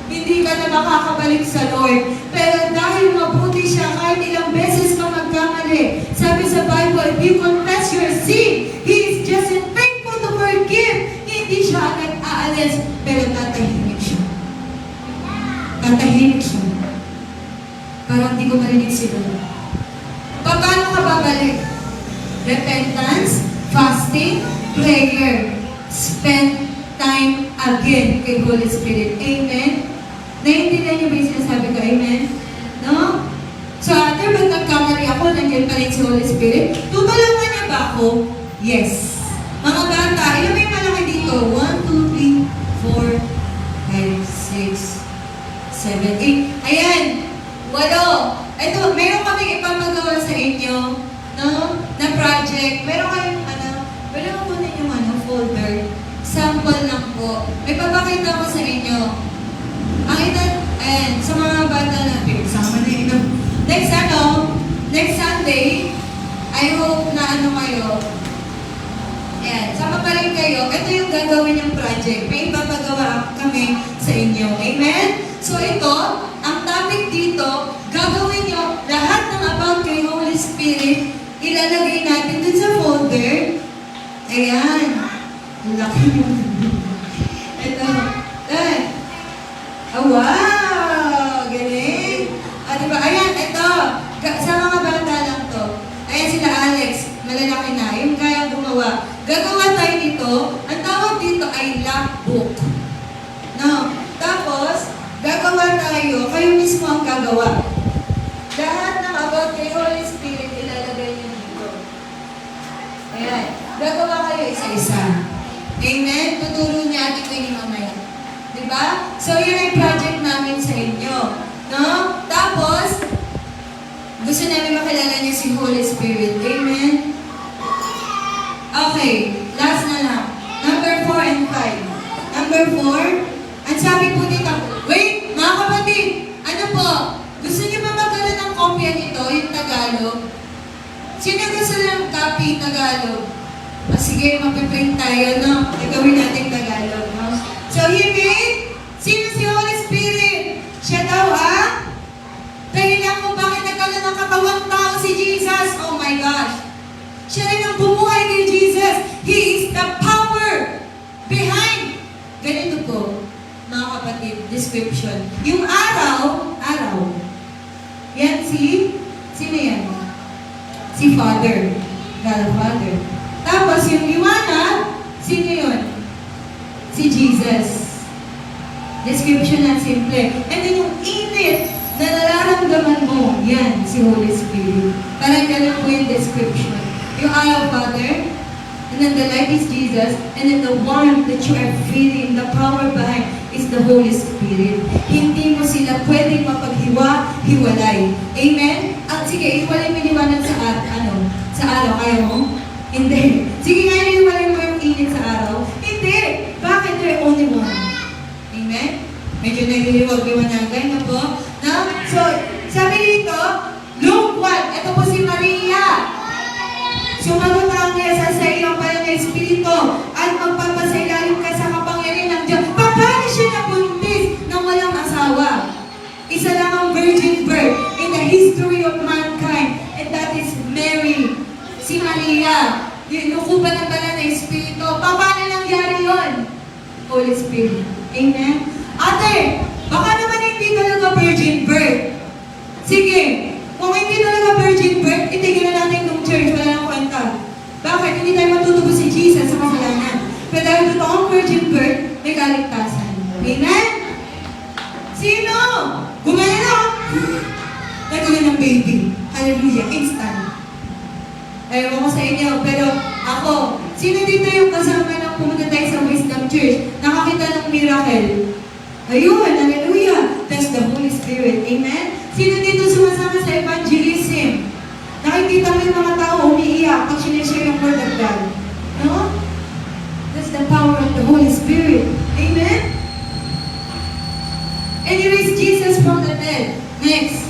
Hindi ka na makakabalik sa Lord. Pero dahil mabuti siya, kahit ilang beses ka magkamali. Sabi sa Bible, if you confess your sin, He is just and faithful to forgive. Hindi siya agad aalis, pero tatahimik siya. Tatahimik siya. Parang hindi ko marinig si Lord. Paano ka babalik? Repentance, fasting, prayer. Spend time again kay Holy Spirit. Amen? Naiintindihan niyo ba yung sinasabi ko? Amen? No? So, after pag nagkamali ako, nandiyan pa rin si Holy Spirit, tutulungan niya ba ako? Yes. Mga bata, ilan ba yung malaki dito? 1, 2, 3, 4, 5, 6, 7, 8. Ayan! 8. Ito, meron kaming ipapagawa sa inyo, no? Na project. Meron kayong, pwede mo kunin yung folder. Sample lang po. May papakita ko sa inyo. Ang edad, ayan, sa mga bata natin, sama na yun. Next Sunday, I hope na kayo. Ayan, sama pa rin kayo. Ito yung gagawin yung project. May ipapagawa kami sa inyo. Amen? So ito, ang topic dito, gagawin nyo lahat ng about kay Holy Spirit, ilalagay natin dun sa folder. Ayan. Laki yung ito. Ayan. Oh, wow! Galing! Diba? Ayan, ito. Sa mga bata lang to. Ayan sila Alex. Malalaki na. Yung kaya gumawa. Gagawa tayo nito. Ang tawag dito ay logbook. No? Tapos, gagawa tayo. Kayo mismo ang gagawa. Lahat ng about kay Holy Spirit, ilalagay niyo dito. Ayan. Gagawa kayo isa-isa. Amen? Tuturo niya at ito yung mamaya. Diba? So, yun ay project namin sa inyo. No? Tapos, gusto namin makilala niyo si Holy Spirit. Amen? Okay. Last na lang. Number 4 and 5. Number 4, ang sabi po dito, wait, mga kapatid, ano po? Gusto niyo ba magkaroon ng kopya nito, yung Tagalog? Sino gusto ng copy Tagalog? Sige, mapiprint tayo, no? Gagawin natin Tagalog, no? So, Himig, sino si Holy Spirit? Siya daw, dahilan kung bakit nagkaroon ng katawang tao si Jesus. Oh Siya rin ang bumuhay kay Jesus. He is the power behind. Ganito po, mga kapatid, description. Yung araw, yan sino yan? Si Father. God the Father. Tapos yung liwanag, sino yun? Si Jesus. Description na simple. And then yung init na nararamdaman mo, yan, si Holy Spirit. Parang ganun po yung description. Yung araw, Father, and then the light is Jesus, and then the warmth that you are feeling, the power behind, is the Holy Spirit. Hindi mo sila pwedeng mapaghiwa-hiwalay. Amen? At sige, iwalay mo liwanag sa araw. Kaya mo? Hindi. Sige nga, iwalay mo yung init sa araw. Hindi. Bakit? They're only one. Amen? Medyo nagliliwag-liwanagan na po. No? So, sabi dito, Luke 1, ito po si Maria. Sumagot ang Yesa sa iyong banal na Espiritu at magpapasailalim ka sa kapangyarihan ng Diyos. Paano siya nabuntis nang walang asawa? Isa lang ang virgin birth in the history of mankind, and that is Mary. Si Maria, yung nukuban ng banal na Espiritu. Paano nangyari yun? Holy Spirit. Amen? Ate, baka naman hindi talaga virgin birth. Sige, kung hindi talaga virgin birth, itigil na natin itong church, wala nang kwenta. Bakit? Hindi tayo matutubo si Jesus sa kasalanan. Pero dahil totoong virgin birth, may kaligtasan. Amen? Sino? Gumana na! Nagkaroon ng baby. Hallelujah. Instant. Ewan ko sa inyo, pero ako, sino dito yung kasama ng pumunta tayo sa Wisdom Church? Nakakita ng miracle. Ayun, hallelujah. That's the Holy Spirit. Amen? Sino dito sumasama sa evangelism? Nakikita mo yung mga tao umiiyak pag sinishare yung word of God. No? That's the power of the Holy Spirit. Amen? And he raised Jesus from the dead. Next.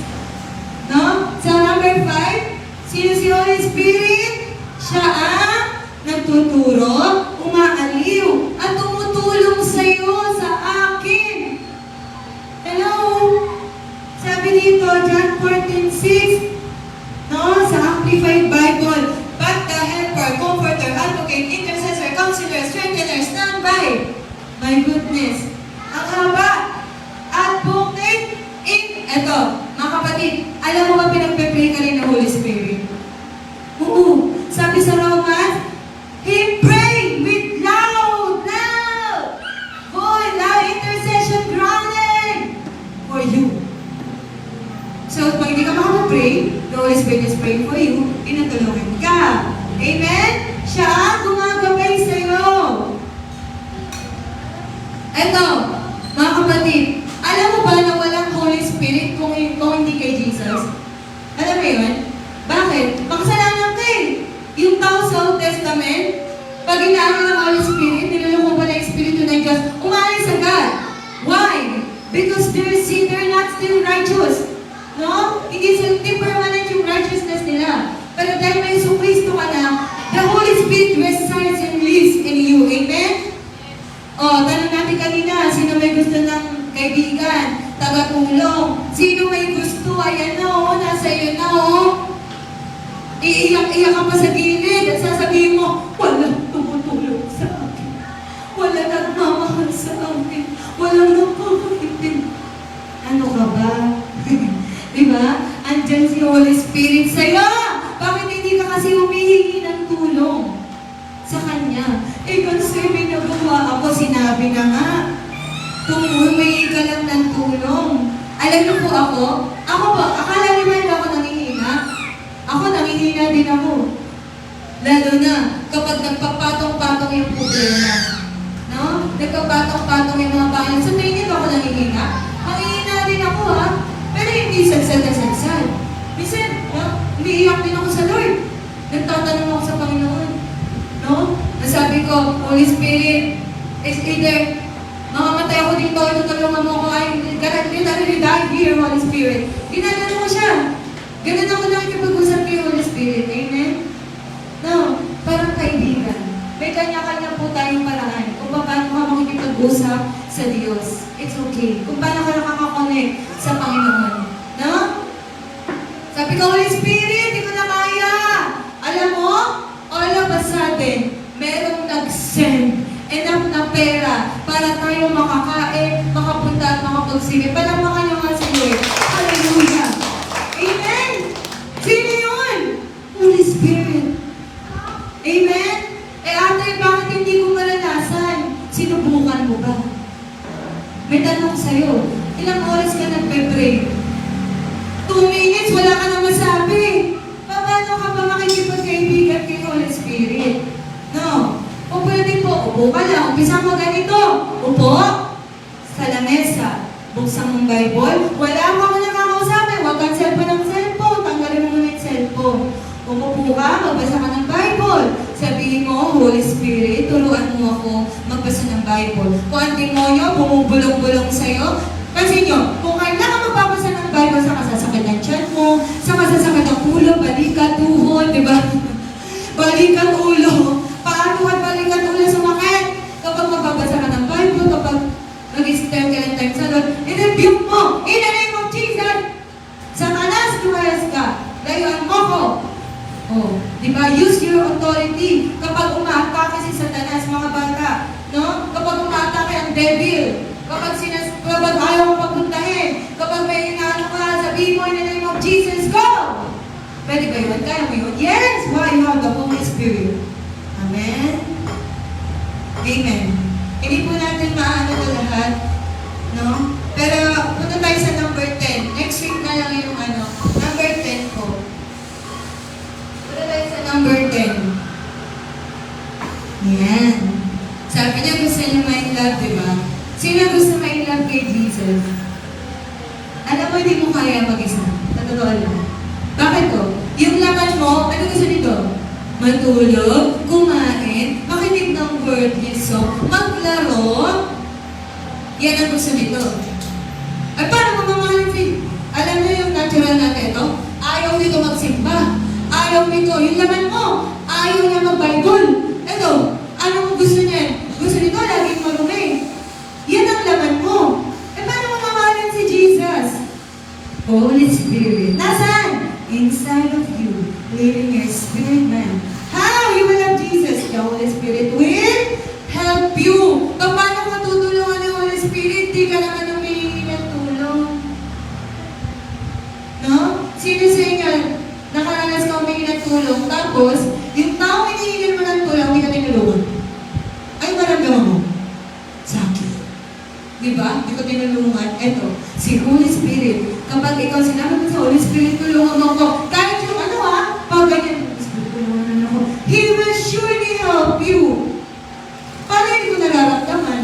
No? So number 5, sino si Holy Spirit? Siya ang nagtuturo, umaaliw, at tumutulong sa iyo, sa akin. Hello? Sabi dito, John 14:6, no? Sa Amplified Bible, but the helper, comforter, advocate, intercessor, counselor, strengthener, stand by. My goodness. Ang haba. Advocate in, eto, mga kapatid, alam mo ba pinagpe-pray ka rin ng Holy Spirit? Oo. Sabi sa Romans, He prayed with loud intercession grounded for you. So, pag hindi ka makapag-pray, the Holy Spirit is praying for you, tinutulungan ka. Amen? Siya ang gumagabay sa'yo. Eto, mga kapatid, alam mo ba na walang Holy Spirit kung hindi kay Jesus? Alam mo yun? Bakit? Makasalanan ka eh. Yung tao sa Old Testament, pag inaano ng Holy Spirit, niluloko pa ng Espiritu ng Diyos, umalis agad. Why? Because they're not still righteous. No? Hindi permanent yung righteousness nila. Pero dahil may Kristo ka na, the Holy Spirit resides and lives in you. Amen? O, tanong natin kanina, sino may gusto ng kaibigan, tagatulong? Sino may gusto? Ayan na, nasa iyo na, Iiyak-iyak ka pa sa gilid at sasabihin mo, walang tumutulong sa akin. Walang nagmamahal sa akin. Walang nagpapakipin. Ano ka ba? Diba? Andyan si Holy Spirit sa'yo. Bakit hindi ka kasi humihingi ng tulong sa Kanya? Kasi may nagawa ako, sinabi na nga. Humihingi ka lang ng tulong. Alam niyo po ako po, akala niyo ba hindi ako nangihina? Ako nangihina din ako. Lalo na kapag nagpapatong-patong yung problema. No? Nagpapatong-patong yung mga bayan. So, tingin ako nangihina? Nangihina din ako Pero hindi sadsad na sadsad. Minsan, umiiyak din ako sa Lord. Nagtatanong ako sa Panginoon. No? Nasabi ko, Holy Spirit, is either mamamatay ako dito, tutulungan mo ako, I'm gonna die here, Holy Spirit. Ginagano ko siya. Ganun ako nakikipag-usap kay Holy Spirit. Amen? No, parang kaibigan. May kanya-kanya po tayong paraan kung paano ka makikipag-usap sa Diyos. It's okay. Kung paano ka nakakakonect sa Panginoon. No? Sabi ko, Holy Spirit, hindi ko na kaya. Alam mo, pera para tayo makakain, makapunta at makapagsilbi. Palakpakan nyo nga si Lord. Hallelujah! Amen! Sino yun? Holy Spirit. Amen? Eh ate, bakit hindi ko maranasan? Sinubukan mo ba? May tanong sa'yo, ilang oras ka nagpe-pray? 2 minutes, wala ka na masabi. Paano ka ba makikipagkaibigan kay Holy Spirit? No. O pwede po, upo ka lang. Umpisa mo ganito. Upo sa lamesa. Buksan mong Bible. Wala ka mo nakakausapin. Huwag kang cellphone ng cellphone. Tanggalin mo muna yung cellphone. Umupo ka, magbasa ka ng Bible. Sabihin mo, Holy Spirit, turuan mo ako magbasa ng Bible. Kung ang demonyo, bumubulong-bulong sa'yo, kasi nyo, kung kailan ka magbabasa ng Bible, sa kasasakit ng tiyan mo, sa kasasakit ng ulo, balikat, tuhod, di ba? Balikat, ulo. Paano at balikat, ulo sumakit? Kapag magbabasa ka ng Bible, kapag nag-stare ka ng time sa Lord, i-rebuke mo, in the name of Jesus. Satanas, lumayas ka. Layuan mo ko. Oh, di ba? Use your authority. Kapag umaatake si Satanas, mga bata, no? Kapag umaatake ang devil, kapag ayaw mo pagpuntahin, kapag may inaano ka, sabihin mo in the name of Jesus, go! Pwede ba yun? Kaya mo yun? Yes! Why? You have the Holy Spirit. Amen? Amen. Hindi po natin maano ko lahat, no? Pero punta tayo sa number 10. Next week na lang yung ano, number 10 po. Punta tayo sa number 10. Yan. Sabi niya gusto niya ma-in-love, di ba? Sino gusto ma-in-love kay Jesus? Alam mo, hindi mo kaya mag-isa. Sa totoo lang. Bakit to? Yung laman mo, ano gusto nito? Matulog, kumain, makinig ng word niya, so maglaro. Yan ang gusto nito. Ay, paano mamamahalin si? Alam niyo yung natural natin ito? Ayaw nito magsimba. Ayaw nito. Yung laman mo, ayaw niya mag-Bible. Ito, ano mo gusto niya? Gusto nito, laging marumi. Yan ang laman mo. Eh, paano mamamahalin si Jesus? Holy Spirit. Nasaan? Inside of you. Living your spirit, man. How you will have Jesus? The Holy Spirit will help you. Paano ka tutulungan ng Holy Spirit? Di ka naman humihingi ng tulong. No? Sino sa inyo, nakaranas ka humingi ng tulong, tapos, yung tao hinihingi mo ng tulong, hindi ka tinulungan. Ay, maramdaman mo. Sakit. Diba? Hindi ko tinulungan. Eto, si Holy Spirit. Kapag ikaw sinabi mo sa Holy Spirit, tulungan mo ko. Kahit yung ano pag ganyan, Holy Spirit, tulungan ako. He will surely help you. Paano hindi ko nararamdaman?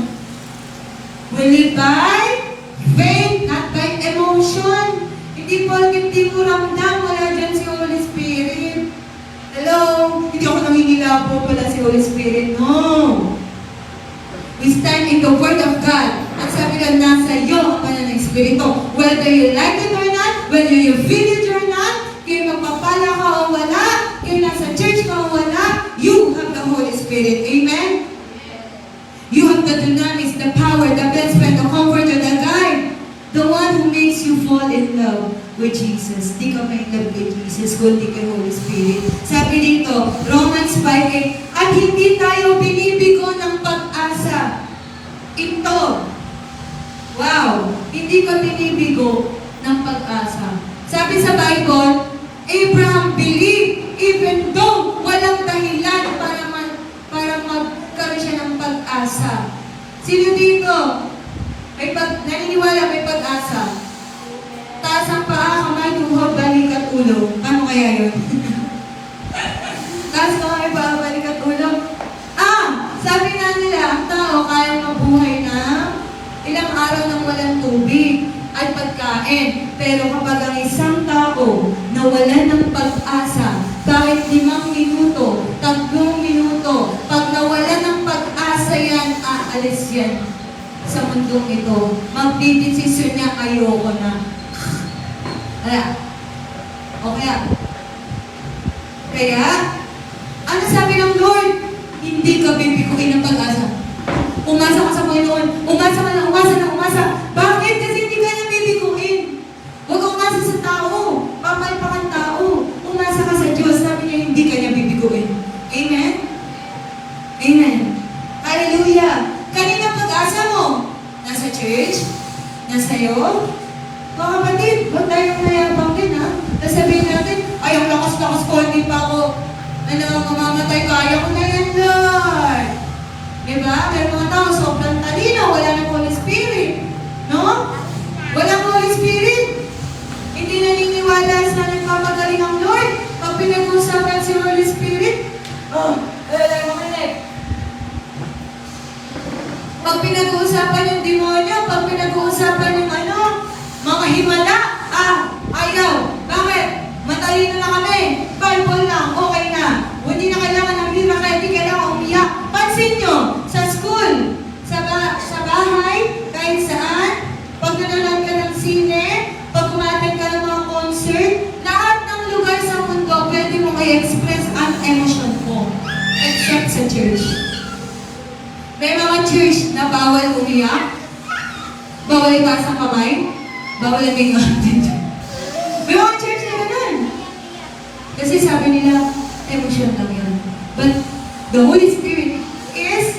Will it by faith, not by emotion? Hindi porket di mo ramdam, wala dyan si Holy Spirit. Hello? Hindi ako nangingilabo pala si Holy Spirit. No. We stand in the Word of God. At sabi lang, nasa iyo ang banal ng Espiritu. Whether you like it or not, whether you feel it or not, kaya magpapala ka o wala, kaya nasa church ka o wala, you have the Holy Spirit. Amen? You have the dynamics, the power, the best friend, the comforter, the guide, the one who makes you fall in love with Jesus. Di ka may love kay Jesus, kundi kay Holy Spirit. Sabi dito, Romans 5:8, at hindi tayo binibigo ng pag-asa. Ito. Wow! Hindi ka binibigo ng pag-asa. Sabi sa Bible, Abraham believed even though walang dahilan para magkaroon siya ng pag-asa. Sino dito? Naniniwala may pag-asa. Taas ang paa, kamay, tuhod, balikat, ulo. Ano kaya yun? Taas kamay, paa, balikat, ulo. Sabi nga nila, ang tao kaya mabuhay na ilang araw nang walang tubig at pagkain. Pero kapag ang isang tao nawalan ng pag-asa, kahit 5 minuto, 3 minuto, pag nawalan ng pag-asa yan, aalis yan sa mundong ito. Magdidesisyon niya, ayoko na. Wala. O kaya, ano sabi ng Lord? Hindi ka bibiguin ng pag-asa. Umasa ka sa Panginoon. Umasa ka na, umasa. Bakit? Kasi hindi ka na bibiguin. Huwag ka umasa sa tao. Pamalpakan tao. Umasa ka sa Diyos. Sabi niya, hindi ka niya bibiguin. Amen? Amen. Hallelujah. ba? May mga tao sobrang talino, wala ng Holy Spirit. No? Walang Holy Spirit. Hindi naniniwala sa nagpapagaling ang Lord. Pag pinag-usapan si Holy Spirit, pag pinag-uusapan yung demonyo, pag pinag-uusapan yung mga himala, ayaw. Bakit? Matalino na kami. Bible lang, okay na. Hindi na kailangan ng miracle, hindi kailangan umiyak. Pansin nyo, sa school, sa bahay, kahit saan, pag nanonood ka ng sine, pag umaten ka ng mga concert, lahat ng lugar sa mundo, pwede mong i-express ang emotion mo. Except sa church. May mga church na bawal umiyak, bawal itaas ang kamay, bawal ibingon dito. May mga church na ganun. Kasi sabi nila, emotion lang yun. But the Holy Spirit is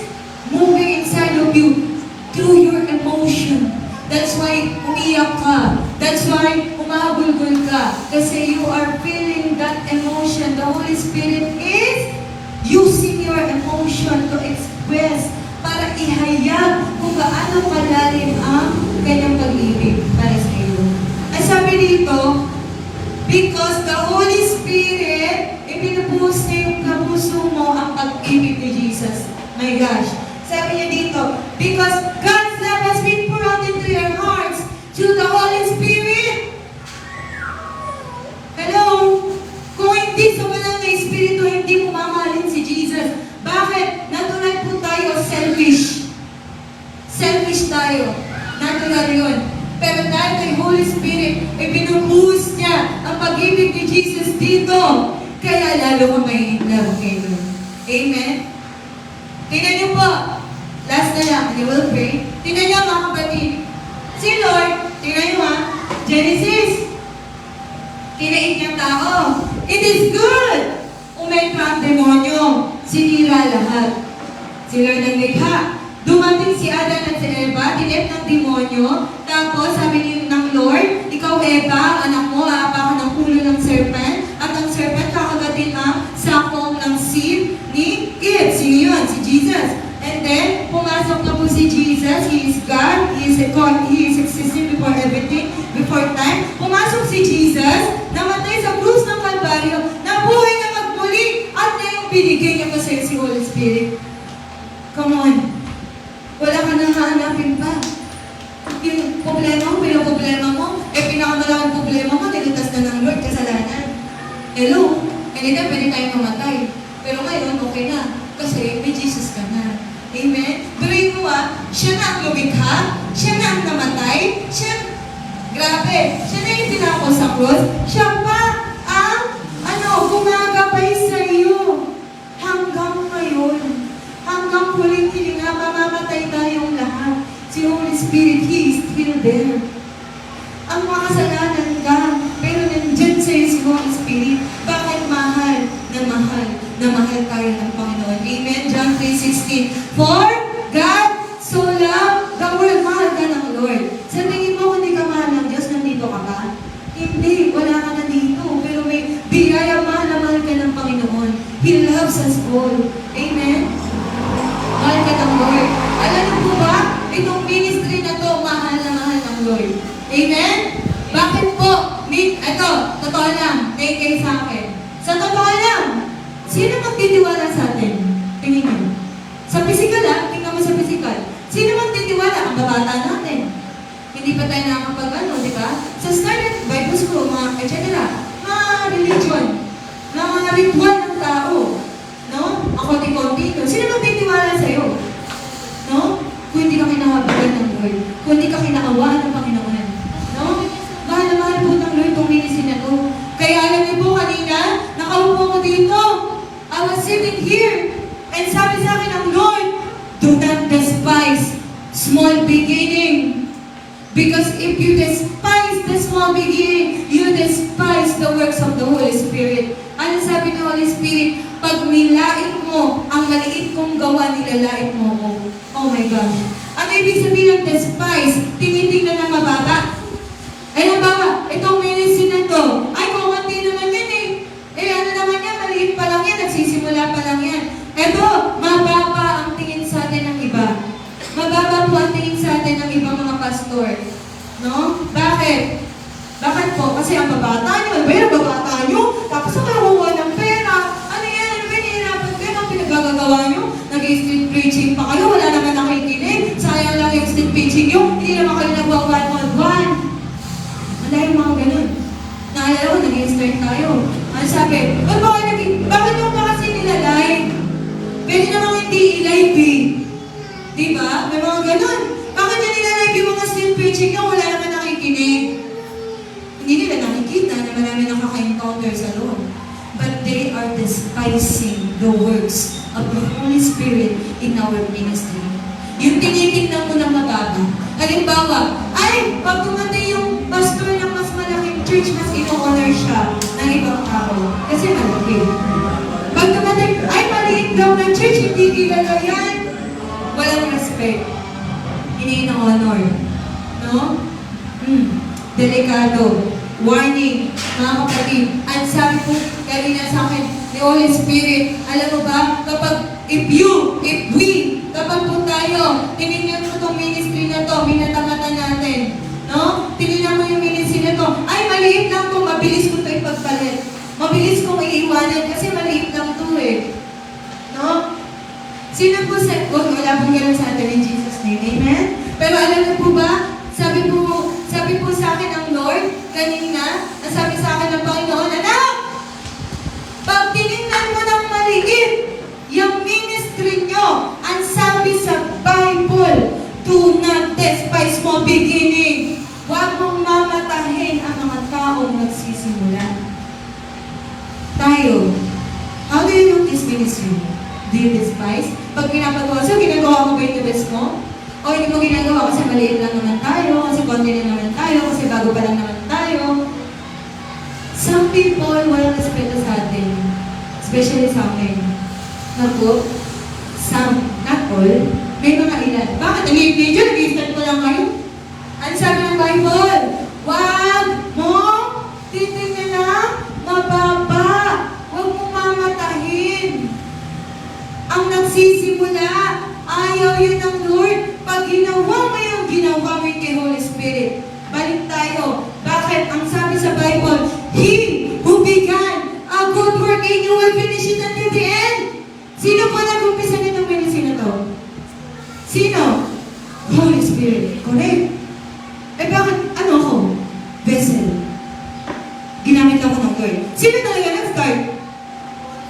moving inside of you through your emotion. That's why umiyak ka. That's why umahagulgul ka. Kasi you are feeling that emotion. The Holy Spirit is using your emotion to express para ihayag kung gaano kalalim ang kanyang pag-ibig para sa iyo. Ay sabi dito, because the Holy Spirit, ibinubuhos niya yung kapuso mo ang pag-ibig ni Jesus. My gosh. Sabi niya dito, because God's love has been poured out into your hearts through the Holy Spirit. Hello? Kung hindi sa walang na Espiritu, hindi mo mamahalin si Jesus. Bakit? Natural po tayo selfish. Selfish tayo. Natural yun. Pero dahil kay Holy Spirit, ibinubuhos niya ang pag-ibig ni Jesus dito. Kaya lalo ka may love kay Lord. Amen? Tingnan niyo po. Last na lang, you will pray. Tingnan niyo mga kapatid. Si Lord, tingnan niyo Genesis. Tinaig niyang tao. It is good. Umentra ang demonyo. Sinira lahat. Si Lord ang likha. Dumating si Adan at si Eva, tinip ng demonyo. Tapos sabi niyo ng Lord, ikaw Eva, anak mo, aapakan ng ulo ng serpent. At ang serpent kakagatin ang sakong ng seed ni Eve. Sino yun? Si Jesus. And then, pumasok na po si Jesus. He is God. He is existing before everything, before time. Pumasok si Jesus, namatay sa krus ng Kalbaryo, nabuhay na magmuli, at na yung binigay niya pa sa'yo si Holy Spirit. Come on. Wala ka nang hahanapin pa. Yung problema mo, pinaproblema mo, pinakamalaking problema mo, nilutas na ng Lord, kasalanan. Hello? Anytime, pwede tayong mamatay. Pero ngayon, okay na. Kasi may Jesus ka na. Amen? Pero mo siya na ang lumikha, siya na ang namatay, grabe, siya na yung tinako sa cross, siya pa ang, gumagabay sa iyo. Hanggang ngayon, hanggang huling hilinga, mamamatay tayong lahat. Si Holy Spirit, He is still there. Ang makasalanan ka, pero nandyan sa'yo si Holy Spirit. Bakit mahal na mahal tayo ng Panginoon? Amen? John 3:16. For God so loved the world, mahal ka ng Lord. Sa tingin mo, kung di ka mahal ng Diyos, nandito ka ba? Hindi, wala ka na dito. Pero may biyaya, mahal na mahal ka ng Panginoon. He loves us all. Amen? Mahal ka ng Lord. Alam niyo po ba, itong ministry na to, mahal na mahal ng Lord. Amen? Bakit po? Ito, totoo lang, take kayo sa akin. Sa totoo lang, sino magtitiwala sa atin? Tingin niyo. Sa physical tingnan mo sa physical. Sino magtitiwala? Ang babata natin. Hindi pa tayo nakakapag di ba? Sa Scarlet Bible School, etc. Mga religion, mga ritual ng tao. No? Ang konti-konti. Sino magtitiwala sa'yo? No? Kung hindi ka kinahabagan ng Lord. Kung hindi ka kinakawaan ng Panginoon. No? Mahal na mahal po ng Lord itong ministry na to. Kaya alam niyo po kanina, nakaupo ko dito. I was sitting here. And sabi sa akin ng Lord, do not despise small beginning. Because if you despise the small beginning, you despise the works of the Holy Spirit. Ano sabi ng Holy Spirit? Pag nilain mo, ang maliit kong gawa, nilalait mo ko. Oh my gosh. Ang ibig sabihin ng despise, tinitingnan na mababa. Ay, halimbawa, itong ministry na to, ay, kukunti naman yan ano naman yan, maliit pa lang yan, nagsisimula pa lang yan. Eto, mababa ang tingin sa atin ng iba. Spirit tayo. Ano sabi? Bakit mo pa kasi nilalay? Pwede namang hindi i-live eh. Diba? May mga ganun. Bakit niya nilalive yung mga still preaching niya? Wala naman nakikinig. Hindi nila nakikita na marami nakaka-encounter sa Lord. But they are despising the works of the Holy Spirit in our ministry. Yung tinitingnan mo na mababa. Halimbawa, ay, pag tumatay yung pastor ng mas malaking church, mas ino-honor siya ng ibang tao. Kasi malaki. Pag tumatay, ay, maliit daw ng church, hindi kilala yan. Walang respect. Hindi ino-honor. No? Delikado. Warning, mga kapatid. At sabi po kanina sa akin, the Holy Spirit, alam mo ba, if we, kapag po tayo, tinignan mo itong ministry na to, minatamatan natin. No? Tinignan mo yung ministry na to, ay, maliit lang to, mabilis ko ito ipagpalit. Mabilis kong iiwanan kasi maliit lang to eh. No? Sino po sa, wala pong ganun sa atin in Jesus' name, amen? Pero alam niyo po ba, sabi po sa akin ng Lord, kanina, sabi sa akin ng Panginoon, anak, pag tinignan mo ng maliit, yung ministry nyo, ang sabi sa Bible, do not despise small beginning. Huwag mong mamatahin ang mga taong nagsisimula. Tayo, how do you know this ministry? Do you despise? Pag pinapagawa, so ginagawa mo ba yung best mo? O hindi mo ginagawa kasi maliit lang naman tayo, kasi konti lang naman tayo, kasi bago pa lang naman tayo. Some people walang respeto sa atin, especially sa akin. Naku, some, not all, may mga ilan. Bakit? Nag-i-video, nag-i-start ko lang kayo. Ano sabi ng Bible? Wag mo titingnan lang mababa. Huwag mo mamatahin. Ang nagsisimula, ayaw yun ng Lord. Pag ginawa mo yung ginawa mo yung kay Holy Spirit, balik tayo. Bakit? Ang sabi sa Bible, He who began a good work in you will finish it until the end. Sino po nag-umpisa nitong ministry na to? Sino? Holy Spirit. Correct. Eh bakit? Ano ako? Vessel. Ginamit ako ng Lord. Sino talaga nag-start?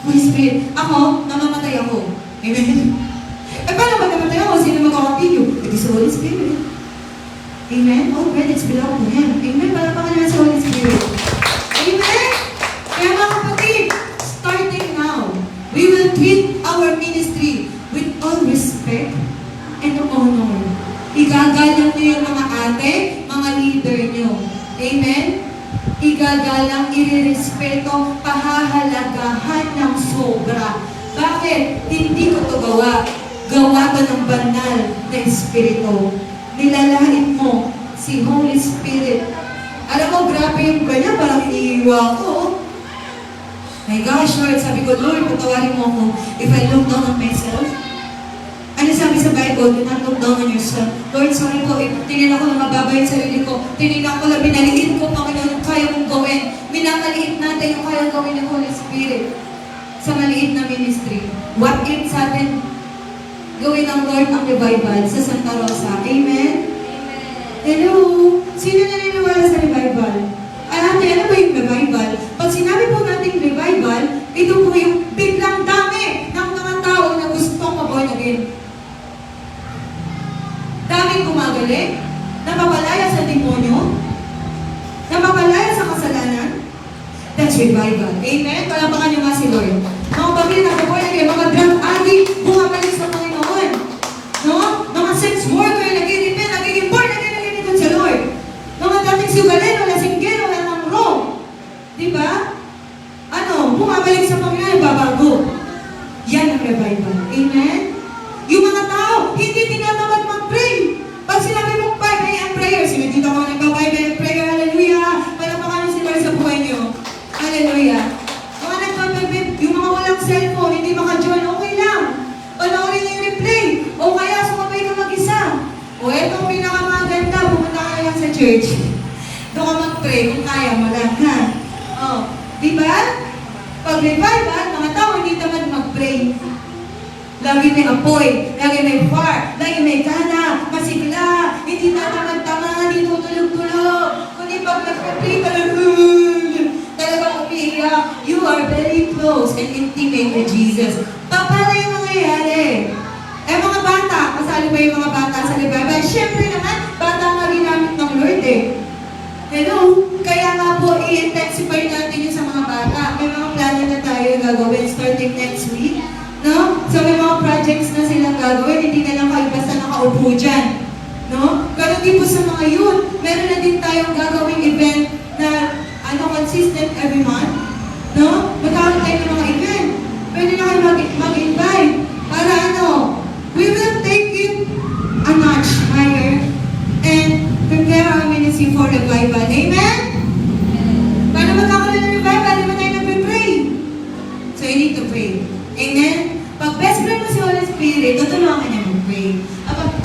Holy Spirit. Ako, namamatay ako. Amen? Eh paano ba namatay ako? Sino mag-continue? It is the Holy Spirit. Amen? All credits belong to Him. Amen? Para pa ka naman sa Holy Spirit. Amen? Kaya mga kapatid, starting now, we will treat our ministry with all respect and honor. Igagalang niyo yung mga ate, mga leader niyo. Amen? Igagalang, irirespeto, pahahalagahan ng sobra. Bakit? Hindi ko to gawa. Gawa to ng banal na Espiritu. Nilalait mo si Holy Spirit. Alam mo, grabe yung ganyan, parang iniiwa ko. My gosh, Lord, sabi ko, Lord, patawarin mo ako if I look down on myself. Ano sabi sa Bible? Do not look down on yourself. Lord, sorry po, tinignan ko na mababa yung sarili ko. Tinignan ko na binaliin ko, Panginoon, kaya mong gawin. Minamaliit natin yung kaya gawin ng Holy Spirit sa maliit na ministry. What if sa atin gawin ng Lord ang revival sa Santa Rosa? Amen? Hello? Sino naniniwala sa revival? Ano ba yung revival? Pag sinabi po natin revival, ito po yung biglang dami ng mga tao na gustong mag-born again. Daming gumagaling, napapalaya sa demonyo, napapalaya sa kasalanan. That's revival. Amen? Palapakan niyo nga si Lord. Mga pamilya na mag-born again, mga drug addict, bumabalik sa Panginoon. No? Mga sex worker, nag-i-repent, nagiging born again sa Lord. Mga dating sugalin, wala singgil, wala nang wrong. Diba? Ano? Bumabalik sa Panginoon, babago. Yan ang revival. Amen? Yung mga tao, hindi tinatamad mag-pray. Pag sinabi mong 5 a.m. prayer, sino dito mga nagpa-5 a.m. prayer, hallelujah. Palapakan si Lord sa buhay niyo. Hallelujah. Mga nagpa-5, yung mga walang cellphone, hindi maka-join, okay lang. Panoorin niyo yung replay. O kaya sumabay ka mag-isa. O etong pinakamaganda, pumunta ka lang sa church. Doon ka mag-pray kung kaya mo lang, ha? O, diba? Pag revival, mga tao hindi tamad mag-pray. Lagi may apoy, lagi may fire, lagi may gana, masigla, hindi tatamad-tamad, hindi tutulog-tulog. Kundi pag nag-pray talagang Hallelujah. You are very close and intimate with Jesus. Paano yung nangyayari? Mga bata, kasali ba yung mga bata sa libaban? Siyempre naman, bata nga ginamit ng Lord eh. Hello? Kaya nga po, i-intensify natin yun sa mga bata. May mga plano na tayo gagawin starting next week. No? So may mga projects na silang gagawin, hindi na lang kayo basta nakaupo dyan. No? Pero din po sa mga youth, meron na din tayong gagawing event na consistent every month. No? Magkakaroon tayo ng mga event. Pwede na kayo mag-invite. Para we will take it a notch higher and prepare our ministry for revival. Amen? Para magkakaroon ng revival, di ba tayo nag-pray? So you need to pray. Amen? Pag best friend mo si Holy Spirit, tutulungan niya mag-pray.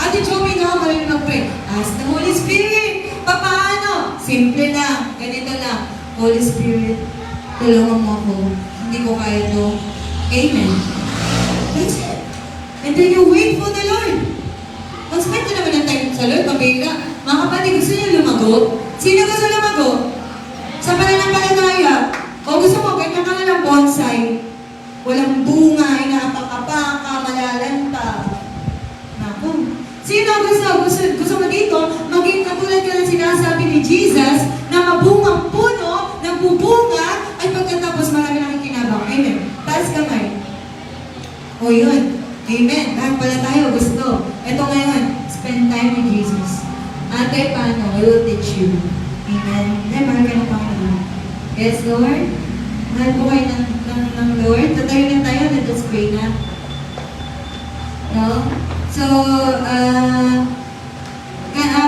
Ate Joey na ako rin mag-pray. Ask the Holy Spirit. Paano? Simple lang. Ganito lang. Holy Spirit, tulungan mo ako. Hindi ko kaya to. Amen. That's it. And then you wait for the Lord. Mag-spend ka naman ng time sa Lord, pabila. Mga kapatid, gusto niyo lumagot? Sino gusto lumagot? Sa pananampalataya, o gusto mo, ganyan ka na ng bonsai. Walang bunga, inapakapaka, malalanta. Naku. Sino gusto mo dito, maging katulad ka ng sinasabi ni Jesus, na mabungang puno, nagbubunga, at pagkatapos marami nakikinabang. Amen. Taas kamay. O yun. Amen. Lahat pala tayo gusto. Ito ngayon, spend time with Jesus. Ate, paano? I will teach you. Amen. Ay, mahal ka ng Panginoon. Yes, Lord? Mahal po kayo ng Lord. Tatayo na tayo. Let us pray na. No? So,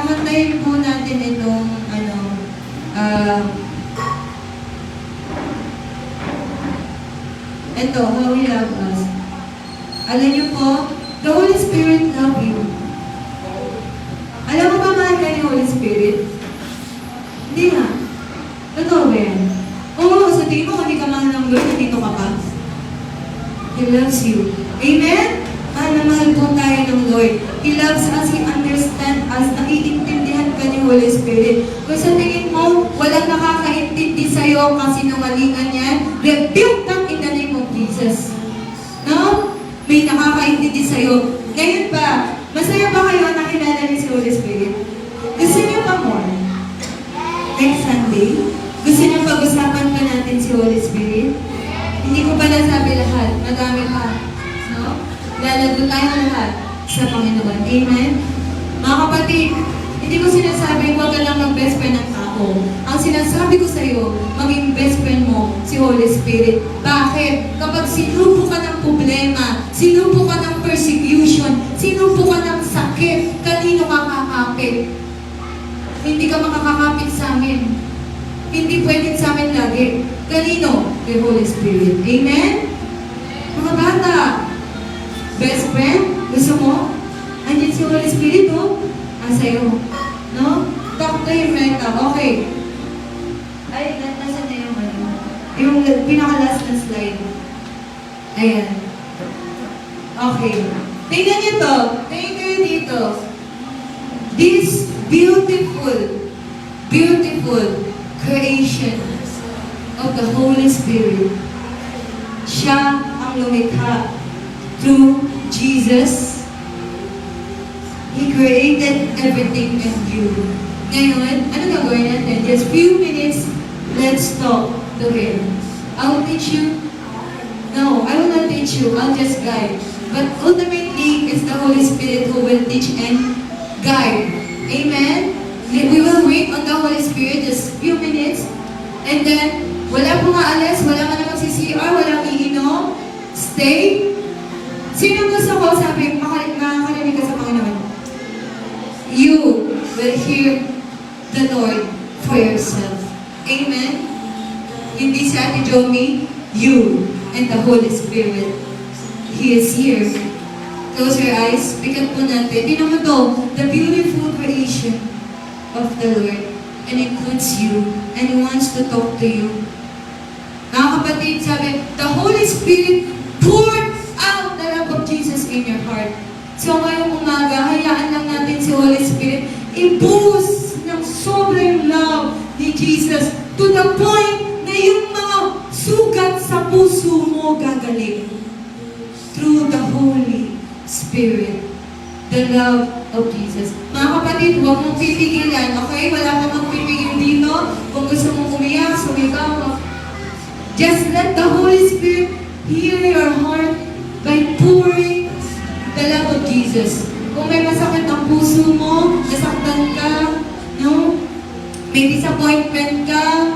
kantayin po natin itong, ito, how He love us. Alam niyo po, the Holy Spirit love you. Alam mo ba mahal ka ni Holy Spirit? Hindi nga. Totoo ba yan? Oo, sa tingin mo, hindi ka mahal ng Lord, nandito ka pa. He loves you. Amen? Mahal na mahal po tayo ng Lord. He loves us, He understands us, naiintindihan ka ni Holy Spirit. Kung sa tingin mo, walang nakakaintindi sa'yo kasi nungalingan yan, rebuke them in the name of Jesus. No? May nakakaintindi sa'yo. Ngayon ba, masaya ba kayo na kilala niyo si Holy Spirit? Gusto niyo pa more? Next Sunday, gusto niyo pag-usapan pa natin si Holy Spirit? Hindi ko pa nasabi lahat. Madami pa. No? Lalago tayo lahat sa Panginoon. Amen? Mga kapatid, hindi ko sinasabi huwag ka lang mag-best friend ng tao. Ang sinasabi ko sa'yo, maging best friend mo si Holy Spirit. Bakit? Kapag sinupo ka ng problema, sinupo ka ng persecution, sinupo ka ng sakit, kanino ka kakapit? Hindi ka makakakapit sa amin. Hindi pwedeng sa amin lagi. Kanino? The Holy Spirit. Amen? Mga bata, best friend, gusto mo? Andiyan si Holy Spirit, oh. Sa'yo. No? Talk to him right now. Okay. Ay, nasa na yung yung pinaka-last na slide. Ayan. Okay. Tingnan niyo to. Tingnan kayo dito. This beautiful creation of the Holy Spirit. Siya ang lumikha through Jesus. He created everything in you. Ngayon, ano gagawin natin? Just few minutes, let's talk to Him. I'll teach you. No, I will not teach you. I'll just guide. But ultimately, it's the Holy Spirit who will teach and guide. Amen? We will wait on the Holy Spirit just few minutes. And then, wala pong aalis, wala ka na mag-CCR, walang iinom. Stay. Sino gusto ko sabi, makakarinig ka sa Panginoon? You will hear the Lord for yourself. Amen? Hindi si Ate Jomi, you and the Holy Spirit. He is here. Close your eyes. Pikat po natin. Tingnan mo to, the beautiful creation of the Lord. And includes you. And He wants to talk to you. Mga kapatid, sabi, the Holy Spirit poured out the love of Jesus in your heart. So ngayong umaga, hayaan lang natin si Holy Spirit i-boost ng sobrang love ni Jesus to the point na yung mga puso mo gagaling. Through the Holy Spirit. The love of Jesus. Mga kapatid, huwag mong pipigilan, okay? Wala ka magpipigil dito. Kung gusto mong umiyak, sumigaw. Just let the Holy Spirit heal your heart by pouring the love of Jesus. Kung may masakit ang puso mo, nasaktan ka, no? May disappointment ka,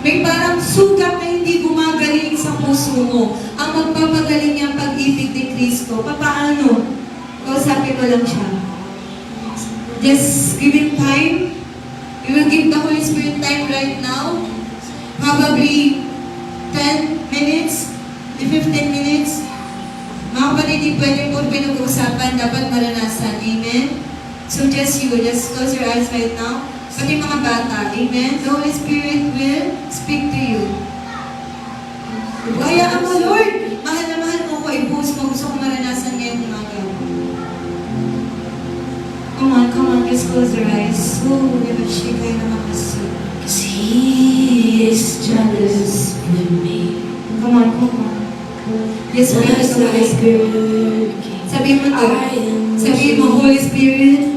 may parang sugat na hindi gumagaling sa puso mo. Ang magpapagaling niya ang pag-ibig ni Kristo. Paano? Kausapin mo lang siya. Just give Him time. We will give the Holy Spirit time right now. Probably 10 minutes, 15 minutes. Mga kapatid, di pwede po pinag-uusapan, dapat maranasan. Amen? So just close your eyes right now. Pati mga bata, amen? The Holy Spirit will speak to you. Hayaan mo, Lord. Mahal na mahal mo ko, ibuhos mo. Gusto ko maranasan ngayon umaga. Come on, just close your eyes. Oh, yabashikay na makaso. 'Cause He is jealous with me. Come on. Yes, pray to the Holy Spirit. Sabihin mo to. Sabihin mo, Holy Spirit,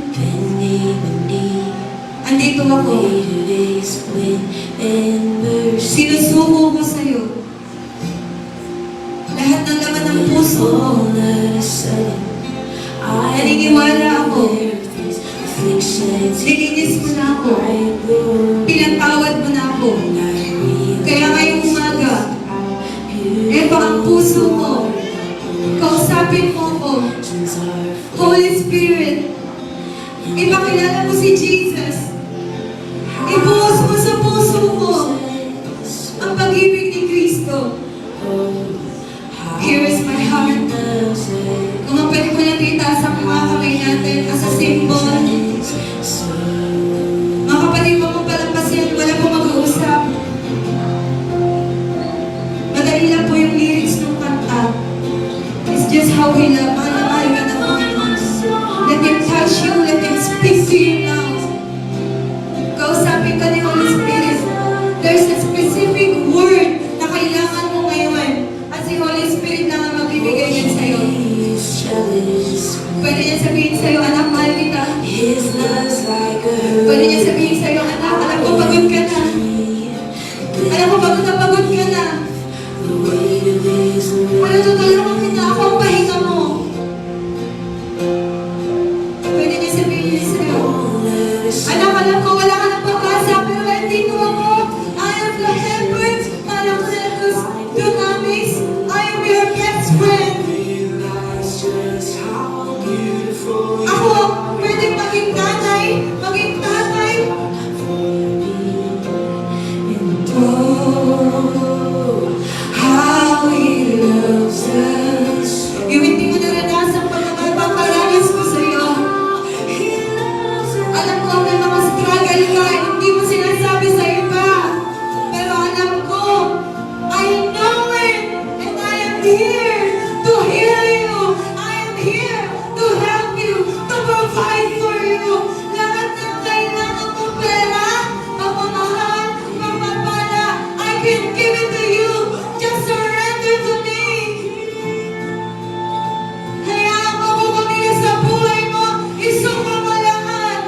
andito ako. Sinusuko ko sa'yo. Lahat ng laman ng puso mo. Naniniwala ako. Nilinis mo na ako. Pinatawad mo na ako. Kaya ngayong umaga, eto ang puso mo. Kausapin mo ako. Holy Spirit, ipakilala mo si Jesus. Ibuhos mo sa puso mo ang pag-ibig ni Kristo. Here is my heart. Kung pwede ko natin itaas ang mga kamay natin as a symbol. Mga kapatid, huwag mo palampasin, wala po mag-uusap. Madali lang po yung lyrics ng kanta. It's just how He love. Mahal ka na Panginoon. Let Him touch you, let Him speak to you now. Kausapin ka ni Holy Spirit. There's a specific word na kailangan mo ngayon. At si Holy Spirit na nga magbibigay yan sa'yo. Pwede niya sabihin sa'yo, anak, mahal kita. Pwede niya sabihin sa'yo, anak, alam ko pagod ka na. Alam ko pagod ka na. Wala tutulungan kita, ako ang pahinga mo. Pwede niya sabihin sa'yo, anak, alam ko wala ka ng pag-asa, pero nandito ako. I am the helper. Alam ko na those dunamis. I am your best friend. Ako, pwedeng maging nanay, maging tatay. Oh, how He loves us. Yung hindi mo naranasan pag napaparanas ko sa'yo. Alam ko may mga struggle ka, hindi mo sinasabi sa iba. Pero alam ko, I know it, and I am here to heal you. I am here to help you, to provide for you. Lahat ng kailangan mo pera, pamamahal, pamapala, I can give it to you. Just surrender to me. Hayaan mo ko kumila sa buhay mo, isuko mo lahat.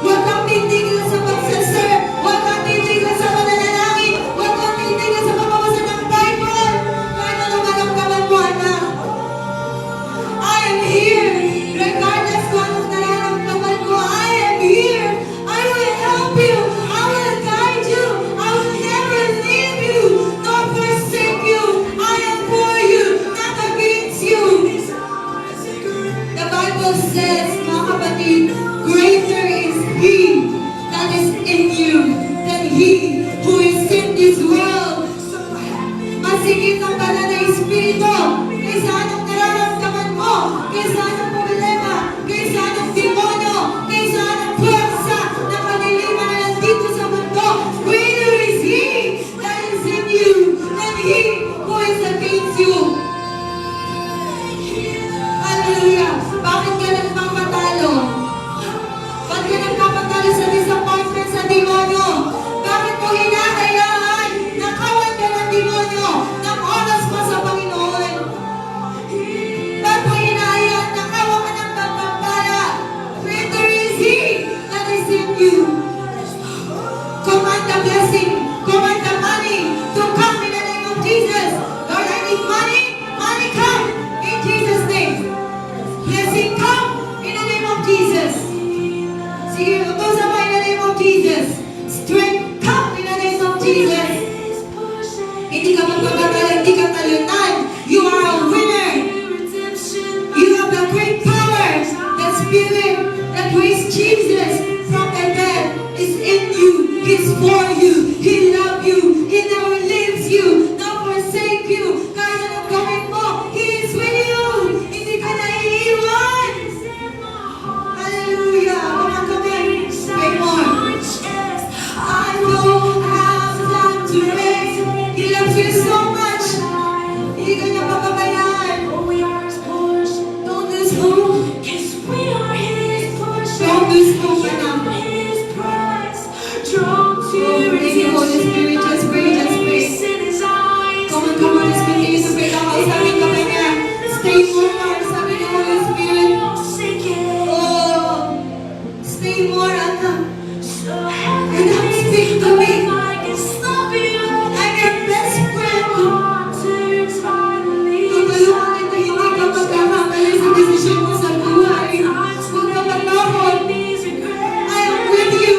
Huwag kang titigil sa pagsaserve. Huwag kang titigil sa pananalangin. Huwag kang titigil sa pamabasa ng Bible. Paano naman mo, anak? I am here. Regardless kung anong nararamdaman mo, I am here. I will help you. I will guide you. I will never leave you nor forsake you. I am for you, not against you. The Bible says, mga kapatid, greater is He that is in you than he who is in this world. Masigit ang banal na Espiritu kaysa anong nararamdaman mo, kaysa anong problema, kaysa anong demonyo, kaysa anong puwersa na kaniliman na nandito sa mundo. Greater is He that is in you than he who is against you. Hallelujah! Bakit ka nagpapatalo? Bakit ka nagpapatalo sa disappointment sa demonyo? Bakit mo hinahayaan na kawan ka Jesus. Hindi ka magpapatala, hindi ka talunan. You are a winner. You have a great power. The Spirit that raised Jesus from the dead is in you. He's for you. He loves you. He never leaves you. Never forsake you. Kaya anong gawin mo, He is with you. Hindi ka naiiwan. Hallelujah. Come on, come on. Pray more. I don't have time to wait. He loves you so much. Hindi ka niya papabayaan. Don't lose hope. Don't lose hope, anak. Thank you, Holy Spirit. Just pray, just pray. Come on, let's continue to pray. Sabi ka ba niya? Stay more, Lord. Sabi ni Holy Spirit. Oh, stay more, anak. Anak, speak to me. I'm your best friend. Tutulungan kita, hindi ka magkakamali sa desisyon mo sa buhay. Huwag ka matakot. I am with you.